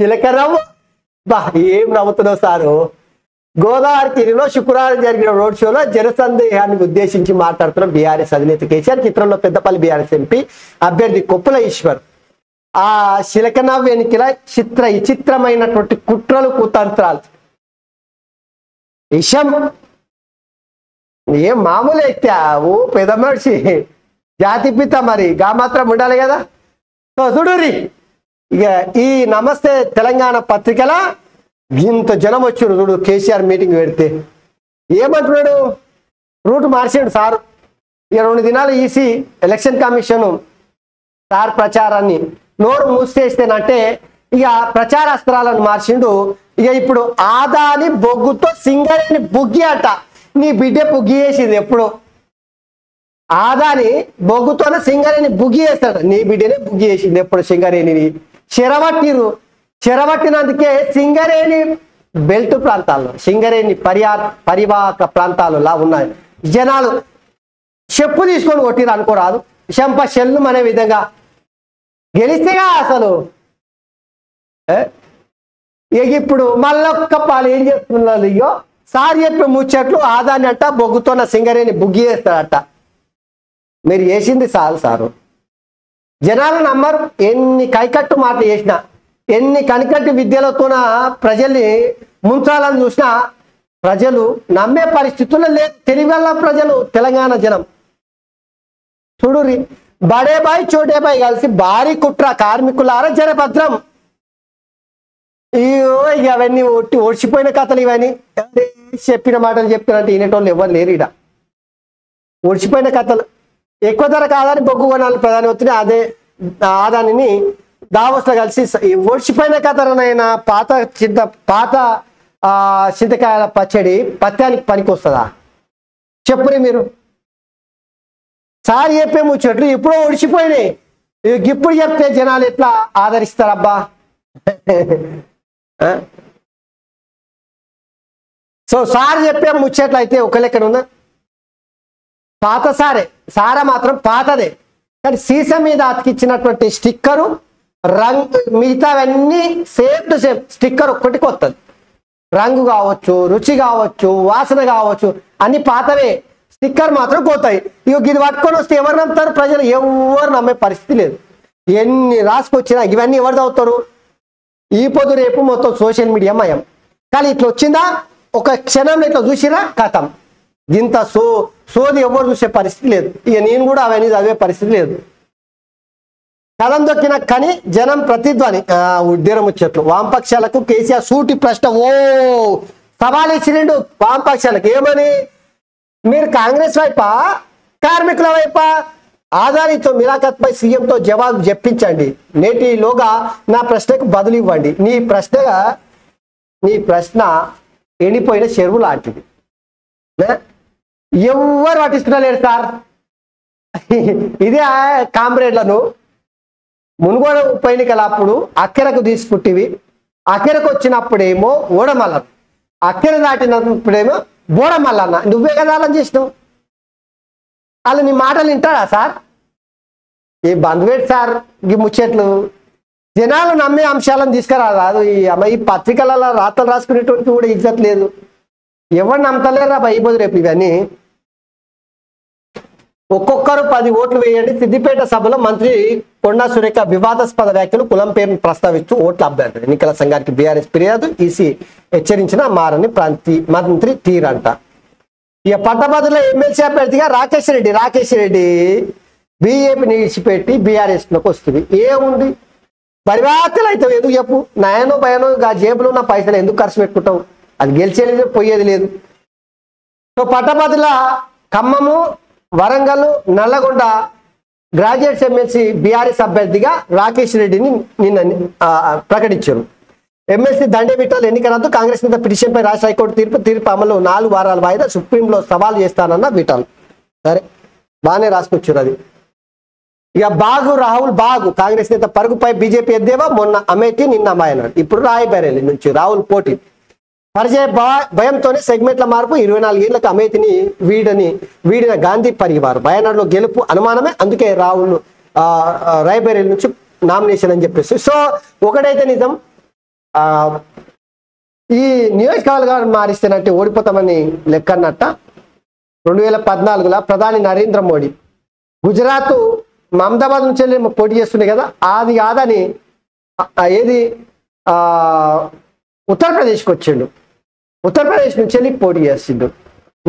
శిలకనవ్వు బా ఏం నవ్వుతున్నావు సారు. గోదావరి తీరులో శుక్రవారం జరిగిన రోడ్ షోలో జనసందేహాన్ని ఉద్దేశించి మాట్లాడుతున్న బీఆర్ఎస్ అధినేత కేసీఆర్. చిత్రంలో పెద్దపల్లి బీఆర్ఎస్ ఎంపీ అభ్యర్థి కొప్పుల ఈశ్వర్. ఆ శిలకనవ్వు ఎన్నికల విచిత్రమైనటువంటి కుట్రలు కుతంత్రాలు విషయం ఏం మామూలు అయితే ఓ పెద్ద మనిషి జాతిపిత మరి గా మాత్రం ఉండాలి కదా. సో చూడురి ఇక ఈ నమస్తే తెలంగాణ పత్రికల ఇంత జనం వచ్చారు చూడు. కేసీఆర్ మీటింగ్ పెడితే ఏమంటున్నాడు, రూట్ మార్చాడు సారు. ఇక 2 దినాలు ఈసీ ఎలక్షన్ కమిషన్ సార్ ప్రచారాన్ని నోరు మూసేస్తేనంటే ఇక ప్రచార అస్త్రాలను మార్చిండు. ఇక ఇప్పుడు ఆదాని బొగ్గుతో సింగరేణి బుగ్గి అట. నీ బిడ్డ బుగ్గి వేసింది ఎప్పుడు. ఆదాని బొగ్గుతోనే సింగరేణి బుగ్గి వేస్తాడు. నీ బిడ్డనే బుగ్గి వేసింది ఎప్పుడు. సింగరేణిని చెరబట్టినందుకే సింగరేణి బెల్ట్ ప్రాంతాల్లో సింగరేణి పరివాహక ప్రాంతాలలో ఉన్నాయి జనాలు చెప్పు తీసుకొని కొట్టిరు అనుకోరాదు. చెంప చెల్లు అనే విధంగా గెలిస్తేగా అసలు. ఇప్పుడు మళ్ళొక్క పాలు ఏం చేస్తున్నారు, ఇయ్యో సార్ చెప్పే ముచ్చట్లు ఆదాని అంట బొగ్గుతోన్న సింగరేణి బుగ్గి వేస్తాడట. మీరు వేసింది సారు. జనాలు నమ్మరు. ఎన్ని కైకట్టు మాటలు చేసినా, ఎన్ని కనికట్టు విద్యలతోన ప్రజల్ని ముంచాలని చూసినా ప్రజలు నమ్మే పరిస్థితుల్లో లేదు. తెలివల్ల ప్రజలు తెలంగాణ జనం చూడురి. బడే బాయ్ చోటే బాయ్ కలిసి భారీ కుట్ర. కార్మికులారా జనభద్రం. ఇక అవన్నీ ఓడిచిపోయిన కథలు. ఇవన్నీ చెప్పిన మాటలు చెప్తున్నట్టు వినేటోళ్ళు ఎవరు లేరు. ఇడ ఓడిచిపోయిన కథలు. ఎక్కువ ధర కాదని బొగ్గు కొనాలి ప్రధానమంత్రి అదే ఆదానిని దావోస్లో కలిసి ఓడిచిపోయిన కథలనైనా పాత చింతకాయల పచ్చడి పత్యానికి పనికి వస్తుందా చెప్పురి మీరు. సార్ చెప్పే ముచ్చట్లు ఎప్పుడో ఓడిచిపోయినాయి. ఇప్పుడు చెప్తే జనాలు ఎట్లా ఆదరిస్తారబ్బా. సో సార్ చెప్పే ముచ్చట్లు అయితే ఒక లెక్కన ఉందా. పాత సారా మాత్రం పాతదే, కానీ సీసా మీద అతికిచ్చినటువంటి స్టిక్కరు రంగు మిగతావన్నీ సేమ్ టు సేమ్. స్టిక్కర్ ఒక్కటి కొత్తది. రంగు కావచ్చు, రుచి కావచ్చు, వాసన కావచ్చు అన్ని పాతవే. స్టిక్కర్ మాత్రం కొత్తవి. ఇది పట్టుకొని వస్తే ఎవరు నమ్ముతారు? ప్రజలు ఎవరు నమ్మే పరిస్థితి లేదు. ఎన్ని రాసుకొచ్చినా ఇవన్నీ ఎవరు చదువుతారు? ఈ పొద్దు రేపు మొత్తం సోషల్ మీడియా మయం. కానీ ఇట్లా వచ్చిందా ఒక క్షణంలో ఇట్లా చూసిరా కథం. ఇంత సోది ఎవరు చూసే పరిస్థితి లేదు. ఇక నేను కూడా అవన్నీ చదివే పరిస్థితి లేదు. కథం దొక్కిన కానీ జనం ప్రతిధ్వని. ఉద్దేరం ముచ్చట్లు. వామపక్షాలకు కేసీఆర్ సూటి ప్రశ్న. సవాల్ ఇచ్చిరిండు వామపక్షాలకు. ఏమని? మీరు కాంగ్రెస్ వైపా కార్మికుల వైపా? ఆదానితో మిలాఖత్పై సీఎంతో జవాబు చెప్పించండి. నేటిలోగా నా ప్రశ్నకు బదులు ఇవ్వండి. నీ ప్రశ్న ఎండిపోయిన చెరువు లాంటిది. ఎవరు పట్టించుకోలేరు సార్. ఇదే కామ్రేడ్లను మునుగోడు ఉప ఎన్నికల అప్పుడు అక్కెరకు తీసుకుంటేవి. అక్కెరకు వచ్చినప్పుడేమో ఓడమల్ల, అక్కెర దాటినప్పుడేమో బోడమల్లన్న. నువ్వే కదా అలా చేసినావు. వాళ్ళు నీ మాటలు వింటాడా సార్? ఈ బంధువేట్ సార్ ఈ ముచ్చట్లు. జనాలు నమ్మే అంశాలను తీసుకురాదు. ఈ పత్రికలలో రాతలు రాసుకునేటువంటి కూడా ఇజ్జత్ లేదు. ఎవరు నమ్మతలేరా ఈ పొద్దు రేపు ఇవన్నీ. ఒక్కొక్కరు 10 ఓట్లు వేయండి. సిద్దిపేట సభలో మంత్రి కొండా సురేఖ వివాదాస్పద వ్యాఖ్యలు, కులం పేరును ప్రస్తావిస్తూ ఓట్ల అభ్యర్థి. ఎన్నికల సంఘానికి బీఆర్ఎస్ ఫిర్యాదు. ఈసీ హెచ్చరించిన మారని మంత్రి తీరంట. ఇక పట్టభద్రుల ఎమ్మెల్సీ అభ్యర్థిగా రాకేష్ రెడ్డి బీజేపీని విడిచిపెట్టి బీఆర్ఎస్ లోకి వస్తుంది. ఏముంది పరివార్తలు అయితే ఎందుకు చెప్పు. నయనో భయనో జేబులో ఉన్న పైసలు ఎందుకు ఖర్చు పెట్టుకుంటావు? అది గెలిచేది పోయేది లేదు. సో పట్టభద్రుల Khammam, Warangal, Nalgonda graduates MLC BRS అభ్యర్థిగా రాకేష్ రెడ్డిని నిన్న ప్రకటించారు. ఎమ్మెల్సీ దండే విఠల్ ఎన్నిక రద్దు. కాంగ్రెస్ నేత పిటిషన్పై రాష్ట్ర హైకోర్టు తీర్పు అమలు 4 వారాల వాయిదా. సుప్రీంలో సవాల్ చేస్తానన్న విఠల్. సరే బాగానే రాసుకొచ్చారు అది. ఇక రాహుల్ బాగు కాంగ్రెస్ నేత పరుగుపై బీజేపీ ఎద్దేవా. మొన్న అమేఠీ, నిన్న అమ్మాయి అన్నాడు. ఇప్పుడు రాయబరేలి నుంచి రాహుల్ పోటీ. భయంతోనే సెగ్మెంట్ల మార్పు 24 ఏళ్లకు అమేతిని వీడిన గాంధీ పరివారం వయనాడులో గెలుపు అనుమానమే, అందుకే రాహుల్ రాయ్బరేలీ నుంచి నామినేషన్ అని చెప్పేసి. సో ఒకటైతే నిజం, ఈ నియోజకవర్గాన్ని మారిస్తేనంటే ఓడిపోతామని లెక్కన్నట్ట. 2014లో ప్రధాని నరేంద్ర మోడీ గుజరాత్ మమదాబాద్ నుంచి వెళ్ళి పోటీ చేస్తుండే కదా, అది కాదని ఏది ఉత్తరప్రదేశ్కి వచ్చిండు. ఉత్తరప్రదేశ్ నుంచి వెళ్ళి పోటీ చేసిండు.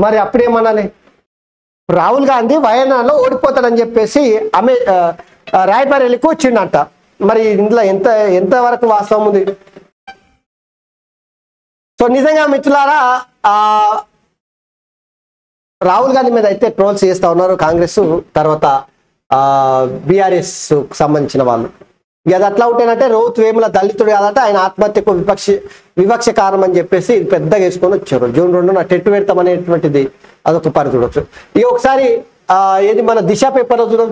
మరి అప్పుడేమనాలి, రాహుల్ గాంధీ వయనాడులో ఓడిపోతాడని చెప్పేసి రాయ్బరేలీకి వచ్చిండంట. మరి ఇందులో ఎంతవరకు వాస్తవం ఉంది? సో నిజంగా మిత్రులారా, రాహుల్ గాంధీ మీద అయితే ట్రోల్స్ చేస్తూ ఉన్నారు కాంగ్రెస్, తర్వాత బీఆర్ఎస్ సంబంధించిన వాళ్ళు. ఇక అది అట్లా ఉంటేనంటే రౌత్ వేముల దళితుడు కాదంటే ఆయన ఆత్మహత్యకు వివక్ష కారణం అని చెప్పేసి పెద్దగా వేసుకొని వచ్చారు. జూన్ 2న టెట్టు పెడతాం అనేటువంటిది అదొక పని చూడొచ్చు. ఇక ఒకసారి ఏది మన దిశ పేపర్ చూద్దాం.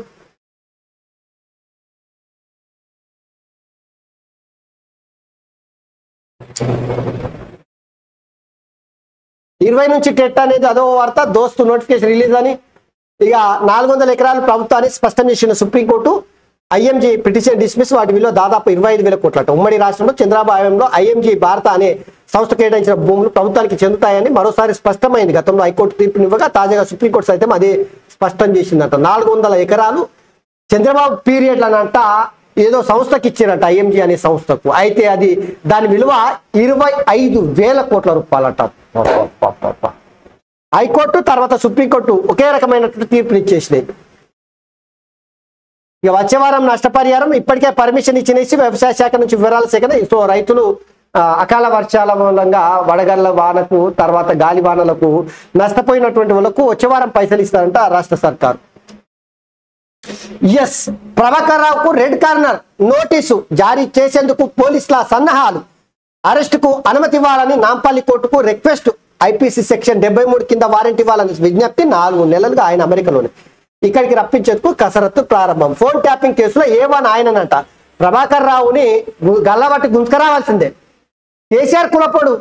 ఇరవై నుంచి టెట్ అనేది అదో వార్త, దోస్తు నోటిఫికేషన్ రిలీజ్ అని. ఇక 400 ఎకరాలు ప్రభుత్వాన్ని స్పష్టం చేసిన సుప్రీంకోర్టు. ఐఎంజీ పిటిషన్ డిస్మిస్, వాటి విలువ దాదాపు 25,000 కోట్లట. ఉమ్మడి రాష్ట్రంలో చంద్రబాబు హయాంలో ఐఎంజీ భారత అనే సంస్థ కేటాయించిన భూములు ప్రభుత్వానికి చెందుతాయని మరోసారి స్పష్టమైంది. గతంలో హైకోర్టు తీర్పునివ్వగా తాజాగా సుప్రీంకోర్టు సైతం అదే స్పష్టం చేసిందట. 400 ఎకరాలు చంద్రబాబు పీరియడ్ అనంట ఏదో సంస్థకి ఇచ్చారట, ఐఎంజీ అనే సంస్థకు. అయితే అది దాని విలువ 25,000 కోట్ల రూపాయలట. హైకోర్టు తర్వాత సుప్రీంకోర్టు ఒకే రకమైనటువంటి తీర్పుని ఇచ్చేసినాయి. ఇక వచ్చే వారం నష్టపరిహారం ఇప్పటికే పర్మిషన్ ఇచ్చినేసి వ్యవసాయ శాఖ నుంచి వివరాల సేకరణ. సో రైతులు అకాల వర్షాల మూలంగా వడగళ్ల వానకు తర్వాత గాలి వానలకు నష్టపోయినటువంటి వాళ్ళకు వచ్చే వారం పైసలు ఇస్తారంట రాష్ట్ర సర్కారు. ఎస్, ప్రభాకర్ రావుకు రెడ్ కార్నర్ నోటీసు జారీ చేసేందుకు పోలీసుల సన్నాహాలు. అరెస్టుకు అనుమతి ఇవ్వాలని నాంపల్లి కోర్టుకు రిక్వెస్ట్. ఐపీసీ సెక్షన్ 73 కింద వారెంట్ ఇవ్వాలని విజ్ఞప్తి. 4 నెలలుగా ఆయన అమెరికాలోనే, ఇక్కడికి రప్పించేందుకు కసరత్తు ప్రారంభం. ఫోన్ ట్యాపింగ్ కేసులో ఏవన్ ఆయననంట ప్రభాకర్ రావుని గల్లబట్టి గుంజుకరావాల్సిందే. కేసీఆర్ కులపోడు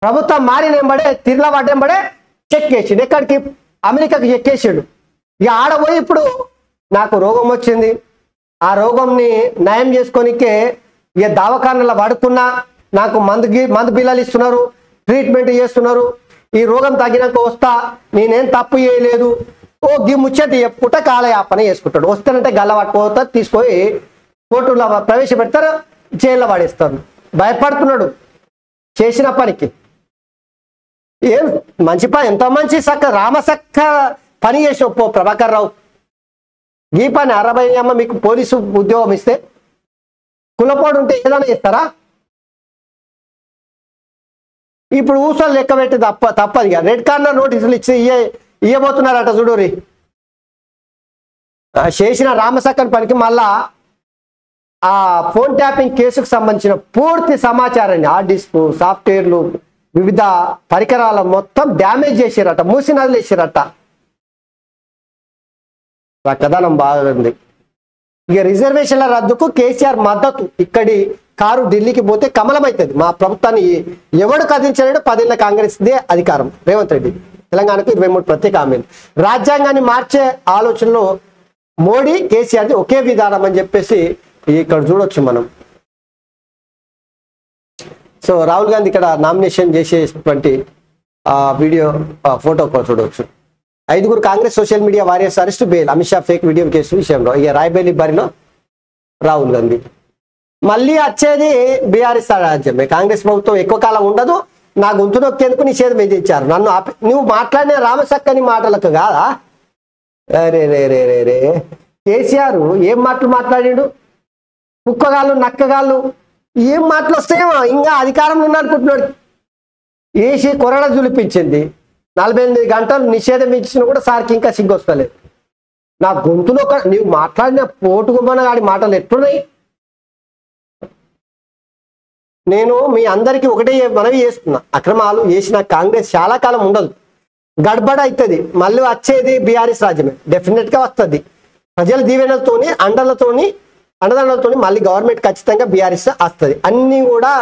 ప్రభుత్వం మారినెంబడే తిరిల పడ్డెంబడే చెక్ వేసిండు. ఎక్కడికి? అమెరికాకి చెక్ వేసాడు. ఇక ఆడపోయి ఇప్పుడు నాకు రోగం వచ్చింది, ఆ రోగంని నయం చేసుకోనికే ఇక దవాఖానలో పడుకున్నా, నాకు మందు బిల్లలు ఇస్తున్నారు, ట్రీట్మెంట్ చేస్తున్నారు, ఈ రోగం తగ్గినాక వస్తా, నేనేం తప్పు చేయలేదు, ఓ గి ముచ్చట చెప్పుకుంటా కాలయాపన చేసుకుంటాడు. వస్తానంటే గల్ల పట్టుకోతారు, తీసుకొని కోర్టులో ప్రవేశపెడతారు, జైల్లో పడేస్తారు. భయపడుతున్నాడు చేసిన పనికి. ఏం మంచి పని, ఎంతో మంచి రామసక్క పని చేసి ఒప్పో ప్రభాకర్ రావు. ఈ పని 60 అమ్మ మీకు పోలీసు ఉద్యోగం ఇస్తే కులపోడు ఉంటే ఏదైనా చేస్తారా? ఇప్పుడు ఊసలు లెక్క పెట్టి తప్పదు. ఇక రెడ్ కార్నర్ నోటీసులు ఇచ్చి ఇవ్వబోతున్నారట చూడూరి. చేసిన రామసక్కన్ పనికి మళ్ళా ఆ ఫోన్ ట్యాపింగ్ కేసుకు సంబంధించిన పూర్తి సమాచారాన్ని, హార్డ్ డిస్క్, సాఫ్ట్వేర్లు, వివిధ పరికరాల మొత్తం డ్యామేజ్ చేసారట, మూసి నదిలేసారట. కథనం బాగుంది. ఇక రిజర్వేషన్ల రద్దుకు కేసీఆర్ మద్దతు. ఇక్కడి కారు ఢిల్లీకి పోతే కమలమవుతుంది. మా ప్రభుత్వాన్ని ఎవడు కదిలించలేడు, 10 ఏళ్ల కాంగ్రెస్దే అధికారం. రేవంత్ రెడ్డి తెలంగాణకు 23 ప్రత్యేక హామీలు. రాజ్యాంగాన్ని మార్చే ఆలోచనలో మోడీ కేసీఆర్ది ఒకే విధానం అని చెప్పేసి ఇక్కడ చూడొచ్చు మనం. సో రాహుల్ గాంధీ ఇక్కడ నామినేషన్ చేసేటువంటి వీడియో ఫోటో కూడా చూడవచ్చు. 5 Congress social media warriors arrest, bail. Amit Shah fake video case విషయంలో ఇక రాయ్బరేలీ బరిలో రాహుల్ గాంధీ. మళ్ళీ వచ్చేది బీఆర్ఎస్ రాజ్యమే. కాంగ్రెస్ ప్రభుత్వం ఎక్కువ కాలం ఉండదు. నా గొంతు నొక్కేందుకు నిషేధం విధించారు. నన్ను నువ్వు మాట్లాడిన రామసక్కని మాటలకు కాదా? రే రే రే రే రే కేసీఆర్ ఏం మాటలు మాట్లాడాడు? కుక్కగాళ్ళు, నక్కగాళ్ళు ఏం మాటలు వస్తాయేమో. ఇంకా అధికారంలో ఉన్నారనుకుంటున్నాడు. ఏసీ కొరడ జులిపించింది. 48 గంటలు నిషేధం ఇచ్చినా కూడా సార్కి ఇంకా సిగ్గు వస్తలేదు. నా గొంతులో నీవు మాట్లాడిన పోటుగుమ్మన గాడి మాటలు ఎట్లున్నాయి? నేను మీ అందరికీ ఒకటే మనవి చేస్తున్నా, అక్రమాలు చేసిన కాంగ్రెస్ చాలా కాలం ఉండదు, గడబడ అవుతుంది. మళ్ళీ వచ్చేది బీఆర్ఎస్ రాజ్యమే. డెఫినెట్ గా వస్తుంది. ప్రజల దీవెనలతోని, అండలతోని అండదండలతో మళ్ళీ గవర్నమెంట్ ఖచ్చితంగా బీఆర్ఎస్ వస్తుంది. అన్ని కూడా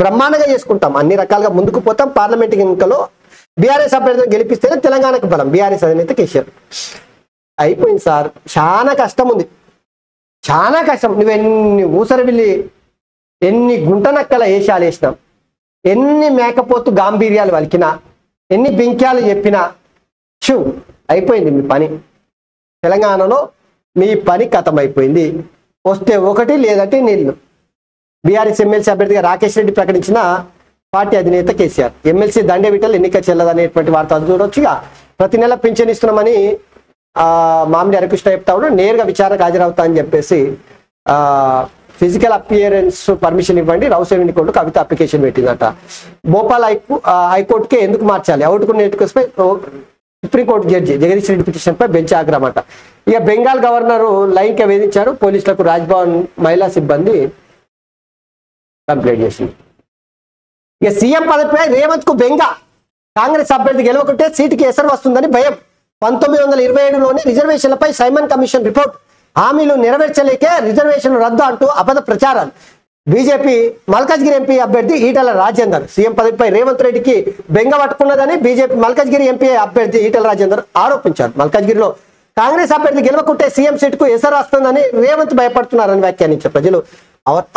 బ్రహ్మాండంగా చేసుకుంటాం, అన్ని రకాలుగా ముందుకు పోతాం. పార్లమెంట్ ఎన్నికల్లో బీఆర్ఎస్ అభ్యర్థిని గెలిపిస్తేనే తెలంగాణకు బలం. బీఆర్ఎస్ అధినేత కేసీఆర్. అయిపోయింది సార్, చాలా కష్టం ఉంది, చాలా కష్టం. నువ్వు ఎన్ని ఊసరవిల్లి ఎన్ని గుంటనక్కల వేషాలు వేసినాం, ఎన్ని మేకపోతు గాంభీర్యాలు వలికినా, ఎన్ని బింక్యాలు చెప్పినా షూ అయిపోయింది మీ పని. తెలంగాణలో మీ పని ఖతమైపోయింది. వస్తే ఒకటి లేదంటే నీళ్లు. బీఆర్ఎస్ ఎమ్మెల్సీ అభ్యర్థిగా రాకేష్ రెడ్డి ప్రకటించిన పార్టీ అధినేత కేసీఆర్. ఎమ్మెల్సీ దండే విటల్ ఎన్నిక చెల్లదనేటువంటి వార్త అది చూడొచ్చుగా. ప్రతి నెల పింఛన్ ఇస్తున్నామని మామిడి హరికృష్ణ చెప్తా ఉన్నాడు. నేరుగా విచారణకు హాజరవుతా అని చెప్పేసి ఫిజికల్ అపియరెన్స్ పర్మిషన్ ఇవ్వండి రౌసేవిని కోర్టు కవిత అప్లికేషన్ పెట్టిందట. భోపాల్ హైకోర్టుకే ఎందుకు మార్చాలి, అవుట్కు నేర్చుకొస్తే supreme court judge Jagadish Reddy petition పై బెంచ్ ఆగ్రహమట. ఇక బెంగాల్ గవర్నరు లైంగిక వేధించాడు, పోలీసులకు రాజ్భవన్ మహిళా సిబ్బంది కంప్లైంట్ చేసింది. ఇక సీఎం పదవిపై రేవంత్ కు బెంగ. కాంగ్రెస్ అభ్యర్థి గెలవకుంటే సీటుకి ఎసరు వస్తుందని భయం. 1927లోని రిజర్వేషన్లపై సైమన్ కమిషన్ రిపోర్ట్. హామీలు నెరవేర్చలేకే రిజర్వేషన్లు రద్దు అంటూ అబద్ధ ప్రచారాలు. బీజేపీ మల్కాజ్గిరి ఎంపీ అభ్యర్థి ఈటెల రాజేందర్. సీఎం పదవిపై రేవంత్ రెడ్డికి బెంగ పట్టుకున్నదని బీజేపీ మల్కాజ్గిరి ఎంపీ అభ్యర్థి ఈటెల రాజేందర్ ఆరోపించారు. మల్కాజ్గిరిలో కాంగ్రెస్ అభ్యర్థి గెలవకుంటే సీఎం సీటుకు ఎసరు వస్తుందని రేవంత్ భయపడుతున్నారని వ్యాఖ్యానించారు. ప్రజలు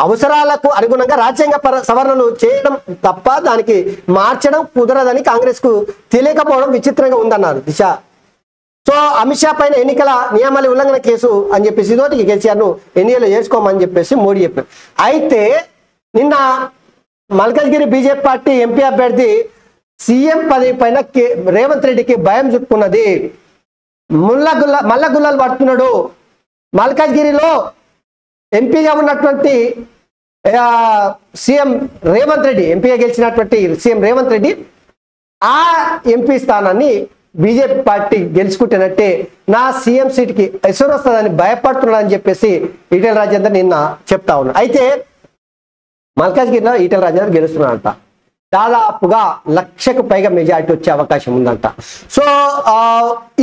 అవసరాలకు అనుగుణంగా రాజ్యాంగ సవరణలు చేయడం తప్ప దానికి మార్చడం కుదరదని కాంగ్రెస్ కు తెలియకపోవడం విచిత్రంగా ఉందన్నారు దిశ. సో అమిత్ షా పైన ఎన్నికల నియమాల ఉల్లంఘన కేసు అని చెప్పేసి ఇదోటి కేసీఆర్ ను ఎన్నికలు చేసుకోమని చెప్పేసి మోడీ చెప్పారు. అయితే నిన్న మల్కాజ్గిరి బీజేపీ పార్టీ ఎంపీ అభ్యర్థి సీఎం పదవి పైన రేవంత్ రెడ్డికి భయం చుట్టుకున్నది. మల్లగుల్లలు పడుతున్నాడు. మల్కాజ్గిరిలో ఎంపీగా ఉన్నటువంటి సీఎం రేవంత్ రెడ్డి, ఎంపీగా గెలిచినటువంటి సీఎం రేవంత్ రెడ్డి ఆ ఎంపీ స్థానాన్ని బీజేపీ పార్టీ గెలుచుకుంటున్నట్టే నా సీఎం సీట్కి ఎసరు వస్తుందని భయపడుతున్నాడని చెప్పేసి ఈటెల రాజేందర్ నిన్న చెప్తా ఉన్నా. అయితే మల్కాజ్గిరిలో ఈటెల రాజేందర్ గెలుస్తున్నాడంట. దాదాపుగా 1,00,000కు పైగా మెజారిటీ వచ్చే అవకాశం ఉందంట. సో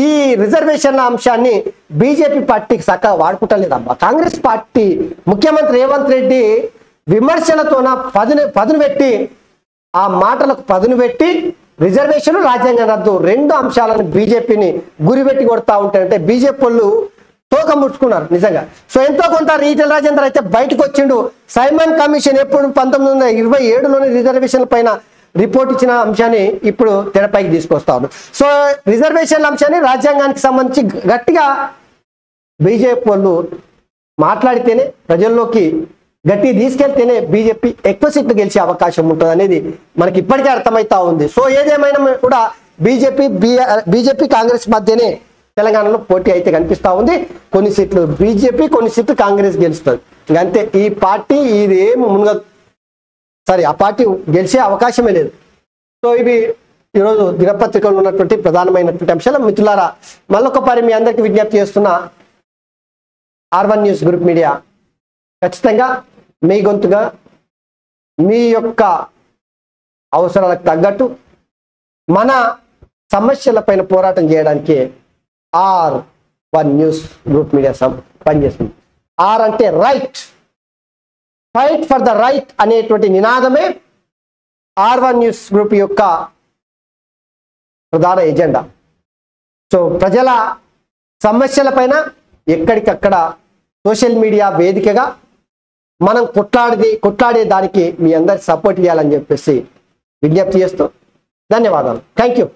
ఈ రిజర్వేషన్ల అంశాన్ని బీజేపీ పార్టీకి చక్కగా వాడుకుంటలేదమ్మా. కాంగ్రెస్ పార్టీ ముఖ్యమంత్రి రేవంత్ రెడ్డి విమర్శలతోన పదును పెట్టి, ఆ మాటలకు పదును పెట్టి రిజర్వేషన్ రాజ్యాంగ రద్దు రెండు అంశాలను బీజేపీని గురిపెట్టి కొడతా ఉంటాయంటే బీజేపీ వాళ్ళు తోక ముడుచుకున్నారు నిజంగా. సో ఎంతో కొంత ఈటెల రాజేందర్ అయితే బయటకు వచ్చిండు. సైమన్ కమిషన్ ఎప్పుడు 1927లోని రిజర్వేషన్ల పైన రిపోర్ట్ ఇచ్చిన అంశాన్ని ఇప్పుడు తెరపైకి తీసుకొస్తా ఉన్నారు. సో రిజర్వేషన్ల అంశాన్ని రాజ్యాంగానికి సంబంధించి గట్టిగా బీజేపీ వాళ్ళు మాట్లాడితేనే, ప్రజల్లోకి గట్టి తీసుకెళ్తేనే బీజేపీ ఎక్కువ సీట్లు గెలిచే అవకాశం ఉంటుంది అనేది మనకి ఇప్పటికే అర్థమవుతా ఉంది. సో ఏదేమైనా కూడా బీజేపీ కాంగ్రెస్ మధ్యనే తెలంగాణలో పోటీ అయితే కనిపిస్తా ఉంది. కొన్ని సీట్లు బీజేపీ, కొన్ని సీట్లు కాంగ్రెస్ గెలుస్తుంది. ఇంకంతే. ఈ పార్టీ ఇది ఏమి ఆ పార్టీ గెలిచే అవకాశమే లేదు. సో ఇవి ఈరోజు దినపత్రికలో ఉన్నటువంటి ప్రధానమైనటువంటి అంశాలు. మిత్రులారా, మళ్ళొకసారి మీ అందరికీ విజ్ఞప్తి చేస్తున్న R1 న్యూస్ గ్రూప్ మీడియా ఖచ్చితంగా మీ గొంతుగా మీ యొక్క అవసరాలకు తగ్గట్టు మన సమస్యలపైన పోరాటం చేయడానికి R1 న్యూస్ గ్రూప్ మీడియా పనిచేస్తుంది. ఆర్ అంటే right, fight for the right అనేటువంటి నినాదమే R1 న్యూస్ గ్రూప్ యొక్క ప్రధాన ఎజెండా. సో ప్రజల సమస్యలపైన ఎక్కడికక్కడ సోషల్ మీడియా వేదికగా మనం కొట్లాడే దానికి మీ అందరికి సపోర్ట్ చేయాలని చెప్పేసి విజ్ఞప్తి చేస్తూ ధన్యవాదాలు. Thank you.